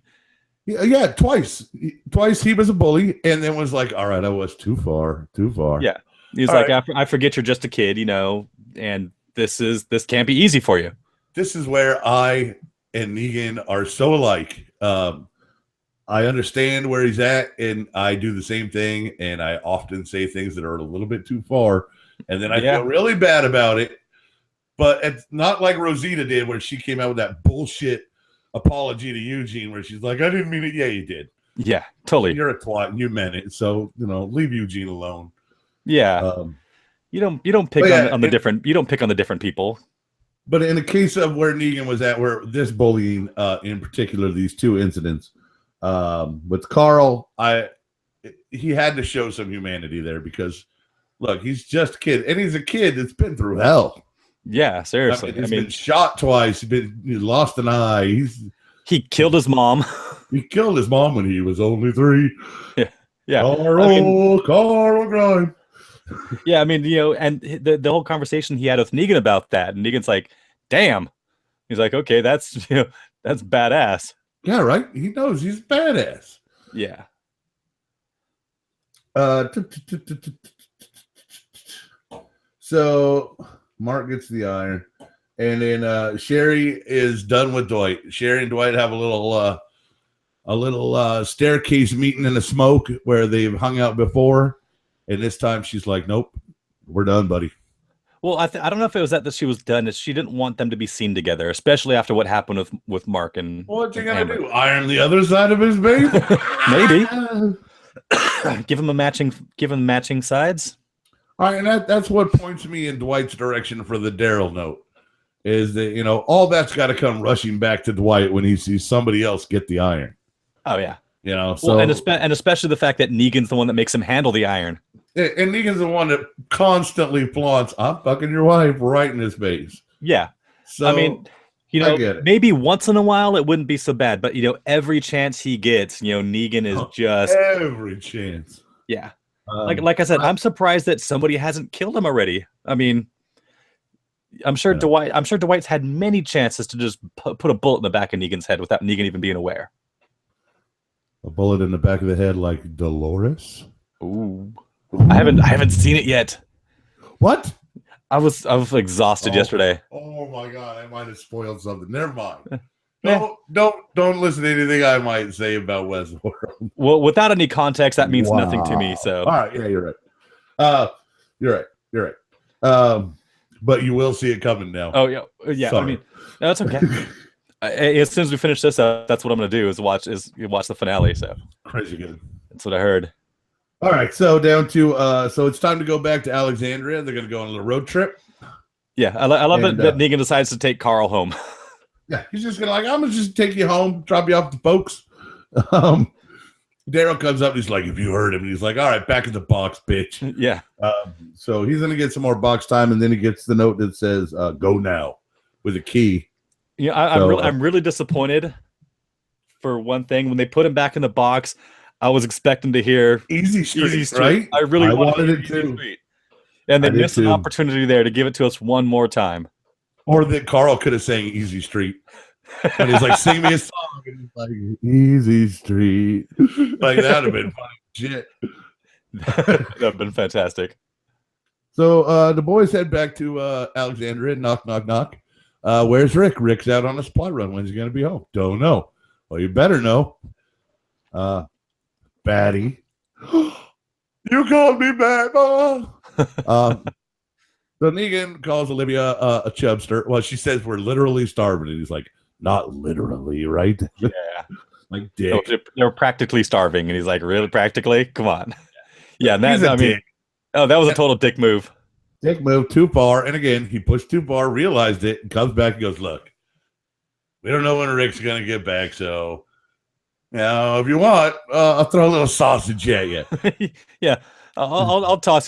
yeah, twice he was a bully, and then was like, "All right, I was too far." Yeah, he's All like, right. I forget you're just a kid, and this can't be easy for you. This is where I and Negan are so alike. I understand where he's at, and I do the same thing, and I often say things that are a little bit too far, and then I feel really bad about it. But it's not like Rosita did, where she came out with that bullshit apology to Eugene, where she's like, "I didn't mean it." Yeah, you did. Yeah, totally. You're a twat, and you meant it. So leave Eugene alone. Yeah, you don't pick on the different. You don't pick on the different people. But in the case of where Negan was at, where this bullying, in particular, these two incidents. With Carl, he had to show some humanity there because, look, he's just a kid, and he's a kid that's been through hell. Yeah, seriously. He's been shot twice. He lost an eye. He killed his mom. He killed his mom when he was only 3. Yeah. Carl Grime. Yeah, I mean, and the whole conversation he had with Negan about that, and Negan's like, "Damn," he's like, "Okay, that's that's badass." Yeah, right. He knows he's badass. Yeah. So Mark gets the iron, and then Sherry is done with Dwight. Sherry and Dwight have a little staircase meeting in the smoke where they've hung out before, and this time she's like, "Nope, we're done, buddy." Well, I don't know if it was that she was done. She didn't want them to be seen together, especially after what happened with Mark and. What's he gonna do? Iron the other side of his base? Maybe. Give him matching sides. All right, and that's what points me in Dwight's direction for the Daryl note. Is that all that's got to come rushing back to Dwight when he sees somebody else get the iron. Oh yeah. So and especially the fact that Negan's the one that makes him handle the iron. And Negan's the one that constantly flaunts, "I'm fucking your wife," right in his face. Yeah. So, I mean, maybe once in a while it wouldn't be so bad, but every chance he gets, Negan is just every chance. Yeah. Like I said, I'm surprised that somebody hasn't killed him already. I mean, I'm sure Dwight's had many chances to just put a bullet in the back of Negan's head without Negan even being aware. A bullet in the back of the head like Dolores? Ooh. I haven't seen it yet. What? I was exhausted yesterday. Oh my god, I might have spoiled something. Never mind. Don't listen to anything I might say about Westworld. Well, without any context, that means nothing to me. So all right, yeah, you're right. You're right. But you will see it coming now. Oh yeah. Sorry. I mean, no, it's okay. As soon as we finish this up, that's what I'm gonna do is watch the finale. So crazy good. That's what I heard. All right, so down to so it's time to go back to Alexandria. They're gonna go on a little road trip. Yeah, I love that Negan decides to take Carl home. Yeah, he's just gonna I'm gonna just take you home, drop you off to folks. Daryl comes up and he's like, "If you heard him," and he's like, "All right, back in the box, bitch." Yeah. So he's gonna get some more box time, and then he gets the note that says, "Go now," with a key. Yeah, I'm really disappointed. For one thing, when they put him back in the box, I was expecting to hear Easy Street, right? I really wanted it too. And they missed an opportunity there to give it to us one more time. Or that Carl could have sang Easy Street. And he's like, "Sing me a song." And he's like, "Easy Street." Like, that would have been fun shit. That would have been fantastic. So the boys head back to Alexandria. Knock, knock, knock. Where's Rick? Rick's out on a supply run. When's he going to be home? Don't know. Well, you better know. Batty. You called me back, Mama. So Negan calls Olivia a chubster. Well, she says we're literally starving. And he's like, "Not literally, right?" Yeah. Like, dick. No, they're practically starving. And he's like, "Really? Practically? Come on." Yeah. And that was a total dick move. Dick move too far. And again, he pushed too far, realized it, and comes back and goes, "Look, we don't know when Rick's going to get back. So, if you want, I'll throw a little sausage at you." Yeah. I'll toss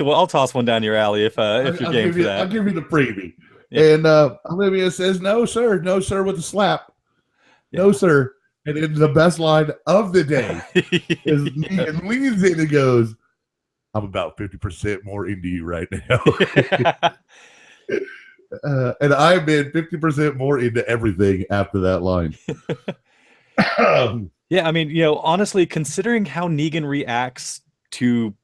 one down your alley if you're game for that. I'll give you the freebie. Yeah. And Olivia says, "No, sir. No, sir," with a slap. Yeah. "No, sir." And then the best line of the day is Yeah. Negan leans in and goes, "I'm about 50% more into you right now." And I've been 50% more into everything after that line. Yeah, I mean, honestly, considering how Negan reacts to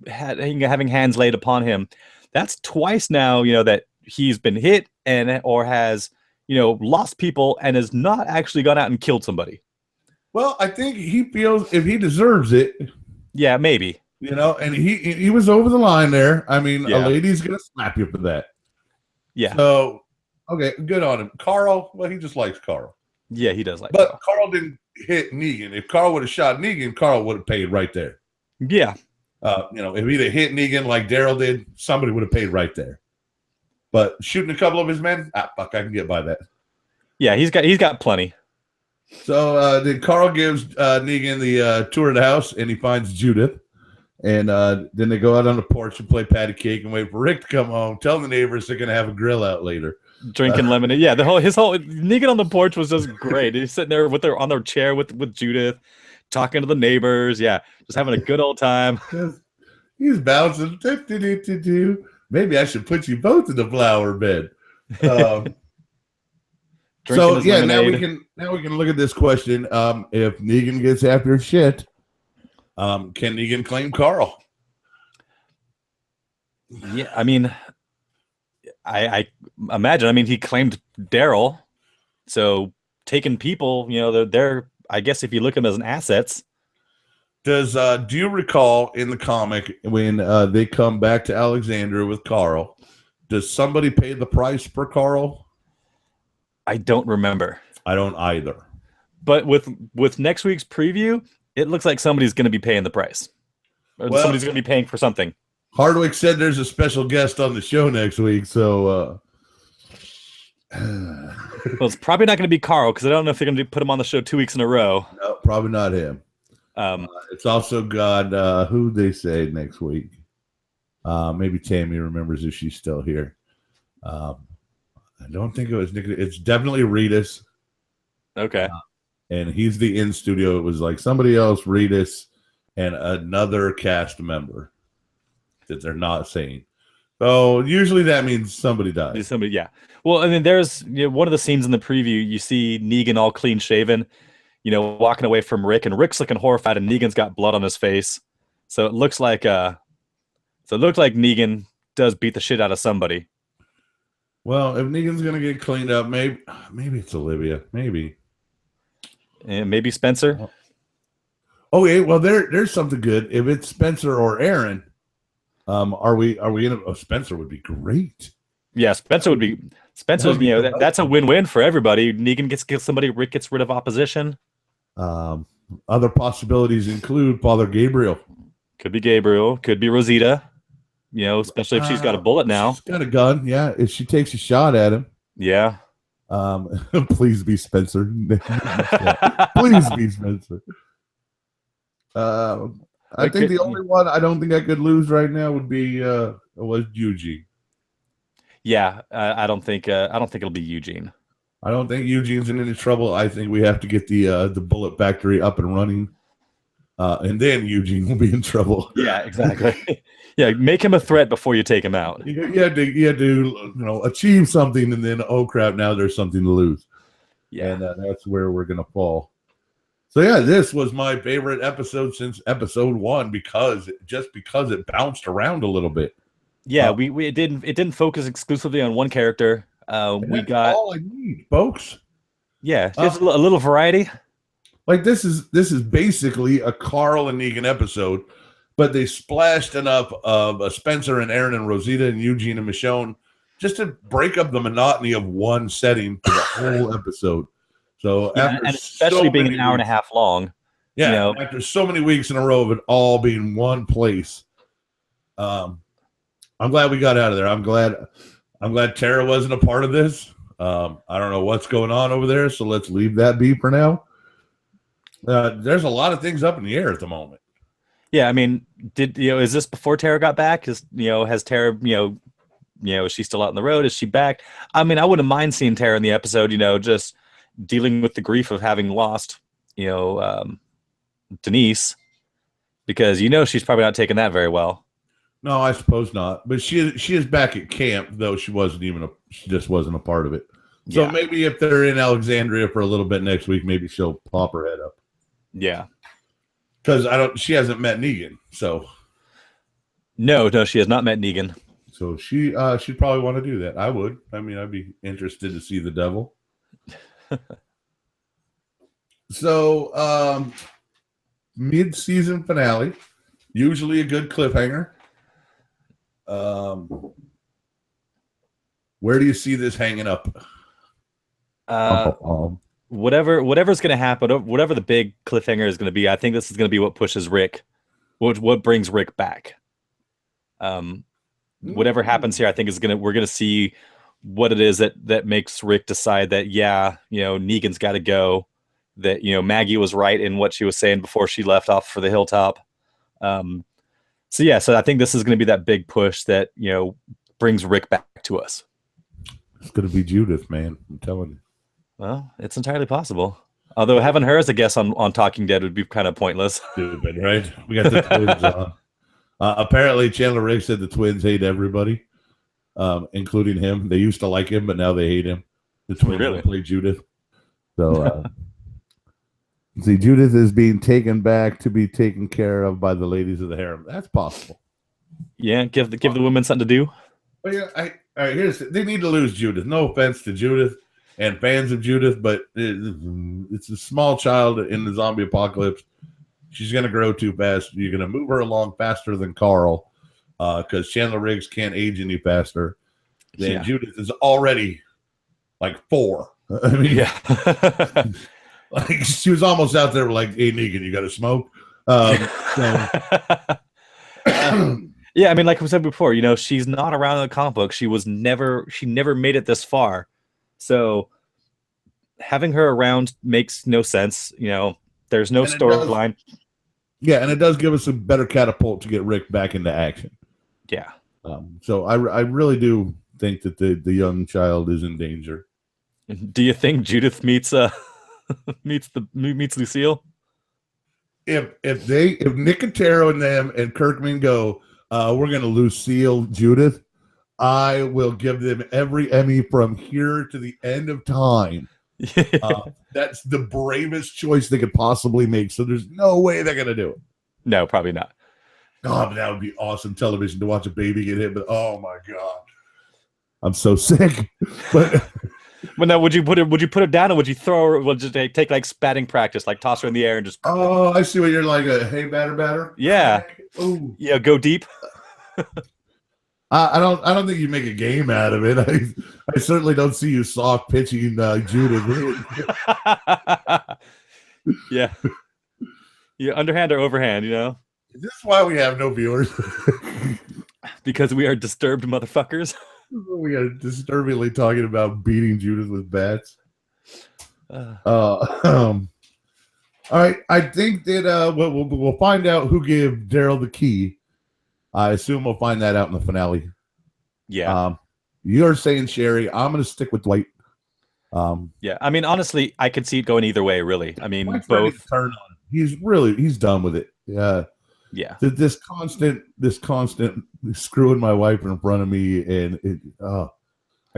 having hands laid upon him, that's twice now, that he's been hit or has, lost people and has not actually gone out and killed somebody. Well, I think he feels if he deserves it. Yeah, maybe. And he was over the line there. I mean, a lady's gonna slap you for that. Yeah. So, okay, good on him. Carl, well, he just likes Carl. Yeah, he does like But Carl didn't hit Negan. If Carl would have shot Negan, Carl would have paid right there. Yeah. If he'd have hit Negan like Daryl did, somebody would have paid right there. But shooting a couple of his men, fuck, I can get by that. Yeah, he's got plenty. So then Carl gives Negan the tour of the house, and he finds Judith. And then they go out on the porch and play patty cake and wait for Rick to come home. Tell the neighbors they're going to have a grill out later. Drinking lemonade. Yeah, his whole Negan on the porch was just great. He's sitting there on their chair with Judith, talking to the neighbors. Yeah, just having a good old time. He's bouncing. Maybe I should put you both in the flower bed. So yeah, lemonade. now we can look at this question. If Negan gets after shit, can Negan claim Carl? Yeah, I mean, I imagine. I mean, he claimed Daryl, so taking people, they're. I guess if you look at them as an assets. Do you recall in the comic when they come back to Alexandria with Carl? Does somebody pay the price for Carl? I don't remember. I don't either. But with next week's preview, it looks like somebody's going to be paying the price. Or somebody's going to be paying for something. Hardwick said there's a special guest on the show next week, so well, it's probably not going to be Carl because I don't know if they're going to put him on the show 2 weeks in a row. No, probably not him. It's also got who they say next week. Maybe Tammy remembers if she's still here. I don't think it was Nick. It's definitely Reedus. Okay. And he's the in studio. It was like somebody else, Reedus, and another cast member that they're not saying. So usually that means somebody dies. Somebody, yeah. Well, I mean, there's one of the scenes in the preview. You see Negan all clean shaven, walking away from Rick, and Rick's looking horrified, and Negan's got blood on his face. So it looks like Negan does beat the shit out of somebody. Well, if Negan's gonna get cleaned up, maybe it's Olivia, maybe, and maybe Spencer. Okay, well there's something good. If it's Spencer or Aaron, are we in a Spencer would be great. Yeah, Spencer would be. Spencer's, that's a win-win for everybody. Negan gets somebody, Rick gets rid of opposition. Other possibilities include Father Gabriel. Could be Gabriel. Could be Rosita. Especially if she's got a bullet now. She's got a gun, yeah. If she takes a shot at him. Yeah. Please be Spencer. Please be Spencer. I think the only one I don't think I could lose right now would be was Eugene. Yeah, I don't think it'll be Eugene. I don't think Eugene's in any trouble. I think we have to get the bullet factory up and running, and then Eugene will be in trouble. Yeah, exactly. Yeah, make him a threat before you take him out. You had to achieve something, and then oh crap, now there's something to lose. Yeah, and that's where we're gonna fall. So yeah, this was my favorite episode since episode 1 because it bounced around a little bit. Yeah, it didn't focus exclusively on one character. We got all I need, folks. Yeah, just a little variety. Like this is basically a Carl and Negan episode, but they splashed enough of Spencer and Aaron and Rosita and Eugene and Michonne just to break up the monotony of one setting for the whole episode. So and especially being an hour and a half long. Yeah, after so many weeks in a row of it all being one place. I'm glad we got out of there. I'm glad Tara wasn't a part of this. I don't know what's going on over there, so let's leave that be for now. There's a lot of things up in the air at the moment. Yeah, I mean, is this before Tara got back? Has Tara, is she still out on the road? Is she back? I mean, I wouldn't mind seeing Tara in the episode, just dealing with the grief of having lost, Denise, because she's probably not taking that very well. No, I suppose not. But she is back at camp, though she just wasn't a part of it. So maybe if they're in Alexandria for a little bit next week, maybe she'll pop her head up. Yeah. Because she hasn't met Negan, so no, she has not met Negan. So she'd probably want to do that. I would. I mean, I'd be interested to see the devil. So mid-season finale, usually a good cliffhanger. Where do you see this hanging up? Whatever's going to happen, whatever the big cliffhanger is going to be, I think this is going to be what pushes Rick, what brings Rick back. Whatever happens here, I think we're going to see what it is that makes Rick decide that, Negan's got to go, that, Maggie was right in what she was saying before she left off for the hilltop. So I think this is going to be that big push that, brings Rick back to us. It's going to be Judith, man. I'm telling you. Well, it's entirely possible. Although having her as a guest on Talking Dead would be kind of pointless. Stupid, right? We got the twins on. Apparently, Chandler Riggs said the twins hate everybody, including him. They used to like him, but now they hate him. The twins really play Judith. So, see, Judith is being taken back to be taken care of by the ladies of the harem. That's possible. Yeah, give the women something to do. Well, yeah, all right. They need to lose Judith. No offense to Judith and fans of Judith, but it's a small child in the zombie apocalypse. She's going to grow too fast. You're going to move her along faster than Carl because Chandler Riggs can't age any faster. Then Judith is already like 4. I mean, like she was almost out there like, hey, Negan, you got to smoke. Yeah, I mean, like we said before, she's not around in the comic book. She never made it this far. So having her around makes no sense. There's no storyline. Yeah, and it does give us a better catapult to get Rick back into action. Yeah. So I really do think that the young child is in danger. Do you think Judith meets Lucille? If Nicotero and them and Kirkman go, we're going to Lucille Judith, I will give them every Emmy from here to the end of time. That's the bravest choice they could possibly make. So there's no way they're going to do it. No, probably not. Oh, but that would be awesome television to watch a baby get hit. But oh my God, I'm so sick. But now, would you put her down, or would you throw her? Would you take like spatting practice, like toss her in the air and just? Oh, I see what you're like. Hey, batter. Yeah. Ooh. Yeah, go deep. I don't think you make a game out of it. I certainly don't see you soft pitching Judith. Yeah, underhand or overhand, Is this why we have no viewers? Because we are disturbed motherfuckers. We are disturbingly talking about beating Judith with bats. All right, I think that we'll find out who gave Daryl the key. I assume we'll find that out in the finale. Yeah. You're saying Sherry. I'm going to stick with Dwight. Yeah. I mean, honestly, I could see it going either way, really. I mean, Dwight's both. Turn on. He's done with it. Yeah. Yeah. This constant screwing my wife in front of me. And I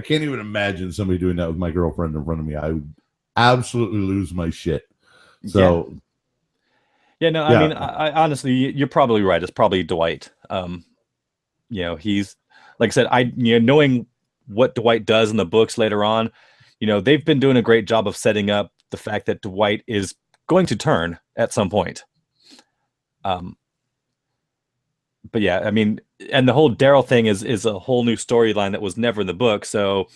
can't even imagine somebody doing that with my girlfriend in front of me. I would absolutely lose my shit. So. Yeah, no, I mean, I honestly, you're probably right. It's probably Dwight. He's, like I said, knowing what Dwight does in the books later on, they've been doing a great job of setting up the fact that Dwight is going to turn at some point. But yeah, I mean, and the whole Daryl thing is a whole new storyline that was never in the book. So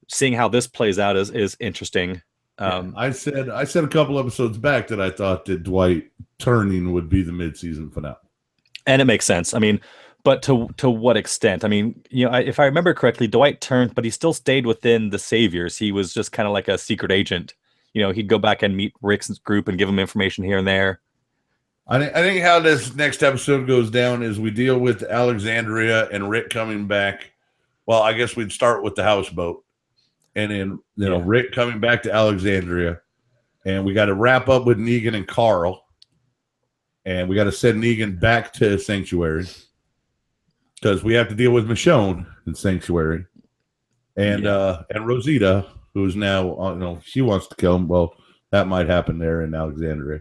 seeing how this plays out is interesting. I said a couple episodes back that I thought that Dwight turning would be the mid-season finale, and it makes sense. I mean, but to what extent? I mean, if I remember correctly, Dwight turned, but he still stayed within the Saviors. He was just kind of like a secret agent. He'd go back and meet Rick's group and give him information here and there. I think how this next episode goes down is we deal with Alexandria and Rick coming back. Well, I guess we'd start with the houseboat. and then Rick coming back to Alexandria, and we got to wrap up with Negan and Carl, and we got to send Negan back to Sanctuary because we have to deal with Michonne in Sanctuary, and Rosita, who's now she wants to kill him. Well, that might happen there in Alexandria.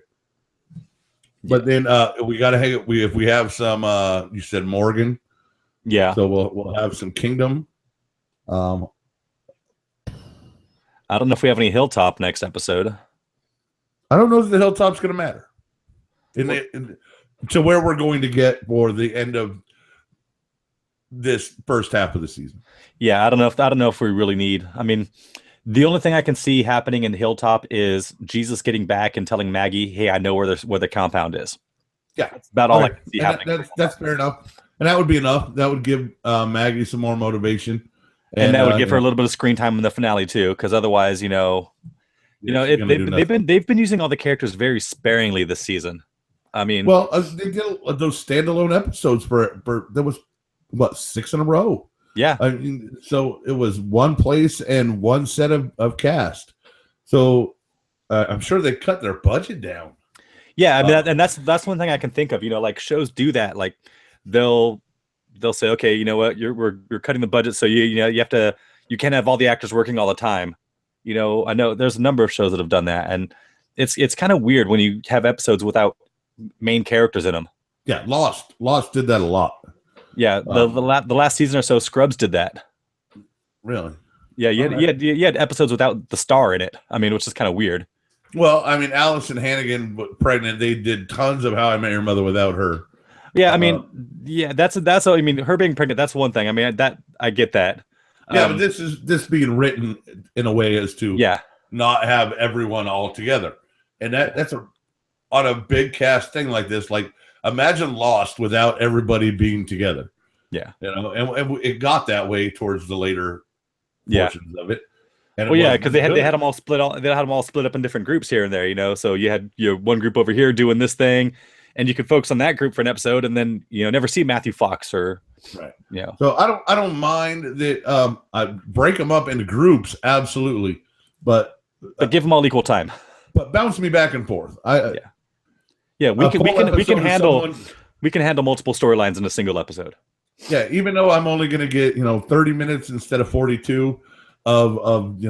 But then we got to hang. If we have some, you said Morgan, So we'll have some Kingdom. I don't know if we have any Hilltop next episode. I don't know if the Hilltop's going to matter to where we're going to get for the end of this first half of the season. Yeah, I don't know if we really need. I mean, the only thing I can see happening in Hilltop is Jesus getting back and telling Maggie, "Hey, I know where the compound is." Yeah, that's about all I can see happening. That's fair enough, and that would be enough. That would give Maggie some more motivation, and that would give her a little bit of screen time in the finale too, because otherwise, they've been using all the characters very sparingly this season. I mean, well, they did those standalone episodes for there was 6 in a row. Yeah. So it was one place and one set of cast. So I'm sure they cut their budget down. Yeah, I mean, and that's one thing I can think of. Like shows do that. Like they'll say, okay, you know what, we're cutting the budget, so you can't have all the actors working all the time. I know there's a number of shows that have done that, and it's kind of weird when you have episodes without main characters in them. Yeah, Lost did that a lot. Yeah, the last season or so, Scrubs did that. Really? Yeah, you had episodes without the star in it. I mean, which is kind of weird. Well, I mean, Allison Hannigan pregnant. They did tons of How I Met Your Mother without her. Yeah, I mean, that's what I mean. Her being pregnant, that's one thing. I mean, I get that. Yeah, but this being written in a way as to not have everyone all together, and that's on a big cast thing like this. Like, imagine Lost without everybody being together. Yeah, and it got that way towards the later portions of it. And because they had them all split. They had them all split up in different groups here and there. So you had one group over here doing this thing, and you could focus on that group for an episode, and then never see Matthew Fox or right. So I don't mind that. I break them up into groups, absolutely, but give them all equal time. But bounce me back and forth. We can handle multiple storylines in a single episode. Yeah, even though I'm only going to get 30 minutes instead of 42 of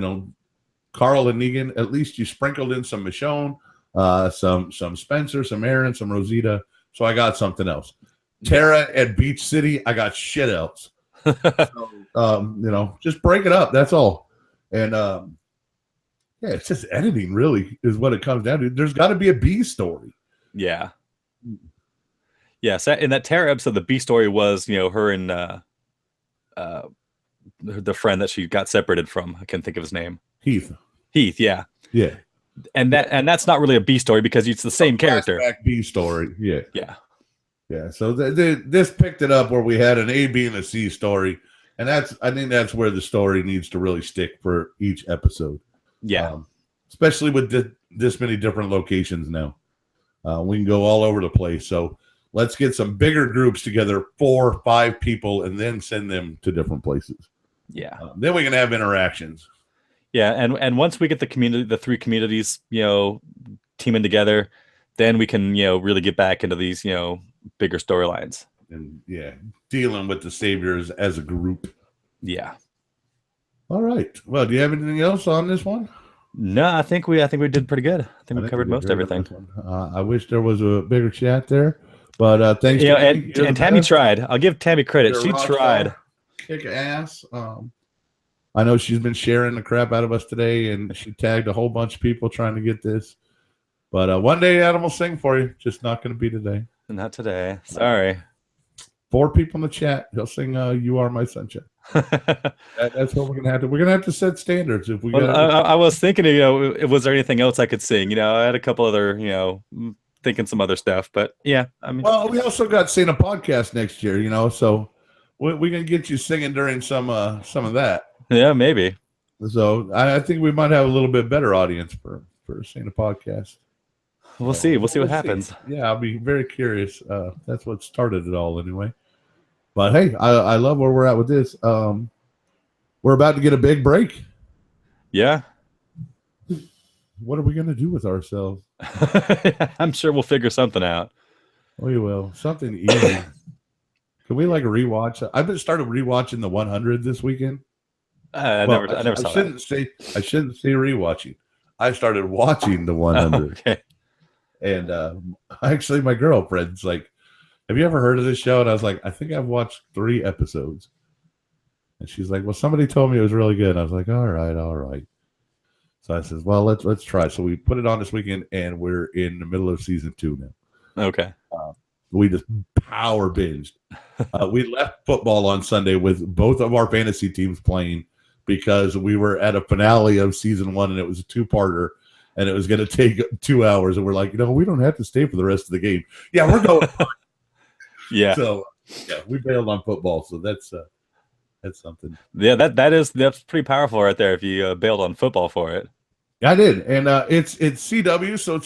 Carl and Negan, at least you sprinkled in some Michonne, some Spencer, some Aaron, some Rosita, so I got something else. Tara at Beach City, I got shit else. So, just break it up. That's all. And it's just editing, really, is what it comes down to. There's got to be a B story. Yeah. Yeah. So in that Tara episode, the B story was, her and the friend that she got separated from. I can't think of his name. Heath. Yeah. Yeah. And that's not really a B story because it's the same character. B story. Yeah. Yeah. Yeah. So this picked it up where we had an A, B, and a C story, and I think that's where the story needs to really stick for each episode. Yeah. Especially with this many different locations now. We can go all over the place. So let's get some bigger groups together, 4 or 5 people, and then send them to different places. Yeah. Then we can have interactions. Yeah, and once we get the 3 communities, teaming together, then we can, really get back into these, bigger storylines. And dealing with the saviors as a group. Yeah. All right. Well, do you have anything else on this one? No, I think we did pretty good. I think we covered most everything. I wish there was a bigger chat there, but thanks. And Tammy tried. I'll give Tammy credit. She tried. Kick ass. I know she's been sharing the crap out of us today, and she tagged a whole bunch of people trying to get this. But one day Adam will sing for you. Just not going to be today. Not today. Sorry. 4 people in the chat. He'll sing "You Are My Sunshine." That's what we're gonna have to. We're gonna have to set standards. If we. I was thinking, was there anything else I could sing? I had a couple other, thinking some other stuff, but yeah. I mean, well, we also got Sing a podcast next year, so we can get you singing during some of that. Yeah, maybe. So I think we might have a little bit better audience for Sing a podcast. We'll see. We'll see what happens. Yeah, I'll be very curious. That's what started it all, anyway. But hey, I love where we're at with this. We're about to get a big break. Yeah. What are we going to do with ourselves? I'm sure we'll figure something out. We will. Something easy. Can we like rewatch? I've been started rewatching the 100 this weekend. I Well, never saw that. I shouldn't say rewatching. I started watching the 100. Okay. And actually, my girlfriend's like, "Have you ever heard of this show?" And I was like, "I think I've watched 3 episodes." And she's like, "Well, somebody told me it was really good." And I was like, "All right." So I says, "Well, let's try." So we put it on this weekend, and we're in the middle of season 2 now. Okay. We just power binged. We left football on Sunday with both of our fantasy teams playing because we were at a finale of season 1, and it was a 2-parter, and it was going to take 2 hours. And we're like, we don't have to stay for the rest of the game. Yeah, we're going. Yeah. So yeah, we bailed on football. So that's something. Yeah, that's pretty powerful right there. If you bailed on football for it. I did, and it's CW, so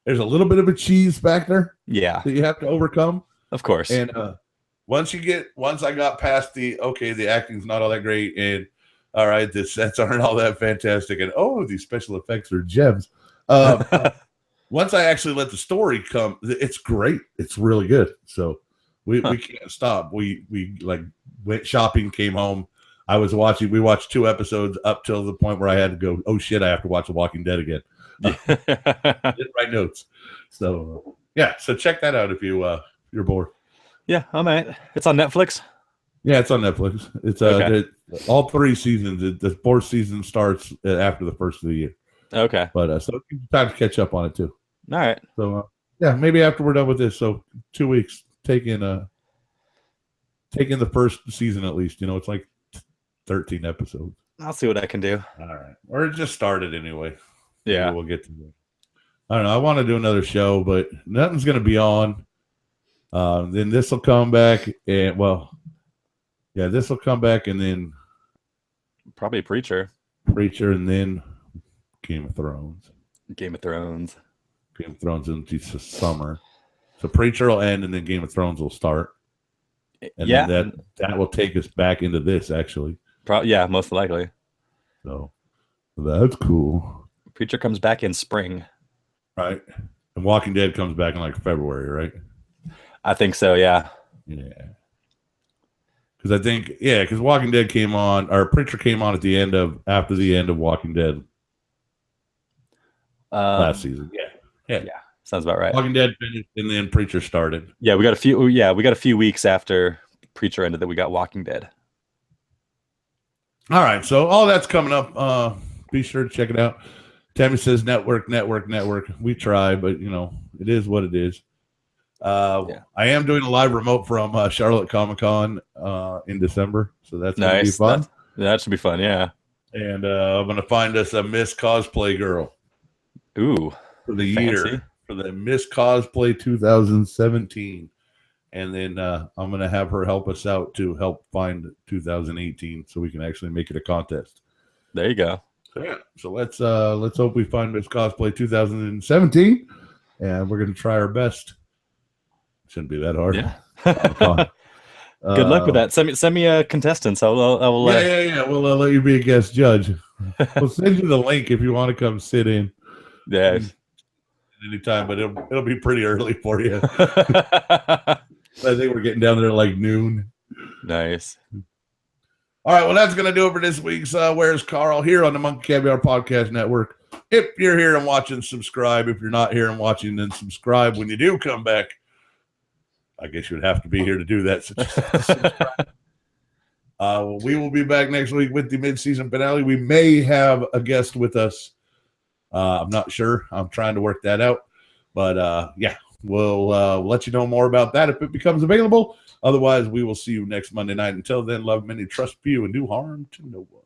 there's a little bit of a cheese factor. Yeah, that you have to overcome. Of course. And once I got past the acting's not all that great, and all right, the sets aren't all that fantastic, and these special effects are gems. Once I actually let the story come, it's great. It's really good. So we can't stop. We like went shopping, came home. We watched 2 episodes up till the point where I had to go, oh shit, I have to watch The Walking Dead again. Didn't write notes. So yeah, so check that out if you're bored. Yeah, I might. It's on Netflix. Yeah, it's on Netflix. It's all 3 seasons. The 4th season starts after the first of the year. Okay. But so it's time to catch up on it too. All right. So yeah, maybe after we're done with this, so 2 weeks, taking the first season at least. It's like 13 episodes. I'll see what I can do. All right. Or it just started anyway. Yeah. Maybe we'll get to it. I don't know. I want to do another show, but nothing's going to be on. Then this will come back, and this will come back, and then probably Preacher, and then Game of Thrones into summer. So Preacher will end, and then Game of Thrones will start. And then that will take us back into this, actually. Most likely. So that's cool. Preacher comes back in spring. Right. And Walking Dead comes back in like February, right? I think so, yeah. Yeah. Because Walking Dead came on, or Preacher came on after the end of Walking Dead last season. Yeah. Sounds about right. Walking Dead finished, and then Preacher started. Yeah, we got a few weeks after Preacher ended that we got Walking Dead. All right, so all that's coming up. Be sure to check it out. Tammy says network. We try, but it is what it is. I am doing a live remote from Charlotte Comic-Con in December, so that's going to be fun. That should be fun, yeah. And I'm going to find us a Miss Cosplay girl. Ooh, for the fancy. Year, for the Miss Cosplay 2017. And then I'm going to have her help us out to help find 2018 so we can actually make it a contest. There you go. So let's hope we find Miss Cosplay 2017, and we're going to try our best. Shouldn't be that hard. Yeah. Good luck with that. Send me a contestant. I will. We'll let you be a guest judge. We'll send you the link if you want to come sit in. Yeah. Anytime, but it'll be pretty early for you. I think we're getting down there like noon. Nice. All right, well, that's going to do it for this week's Where's Carl here on the Monkey Caviar Podcast Network. If you're here and watching, subscribe. If you're not here and watching, then subscribe. When you do come back, I guess you would have to be here to do that. So just subscribe. We will be back next week with the mid-season finale. We may have a guest with us. I'm not sure. I'm trying to work that out. But, we'll let you know more about that if it becomes available. Otherwise, we will see you next Monday night. Until then, love many, trust few, and do harm to no one.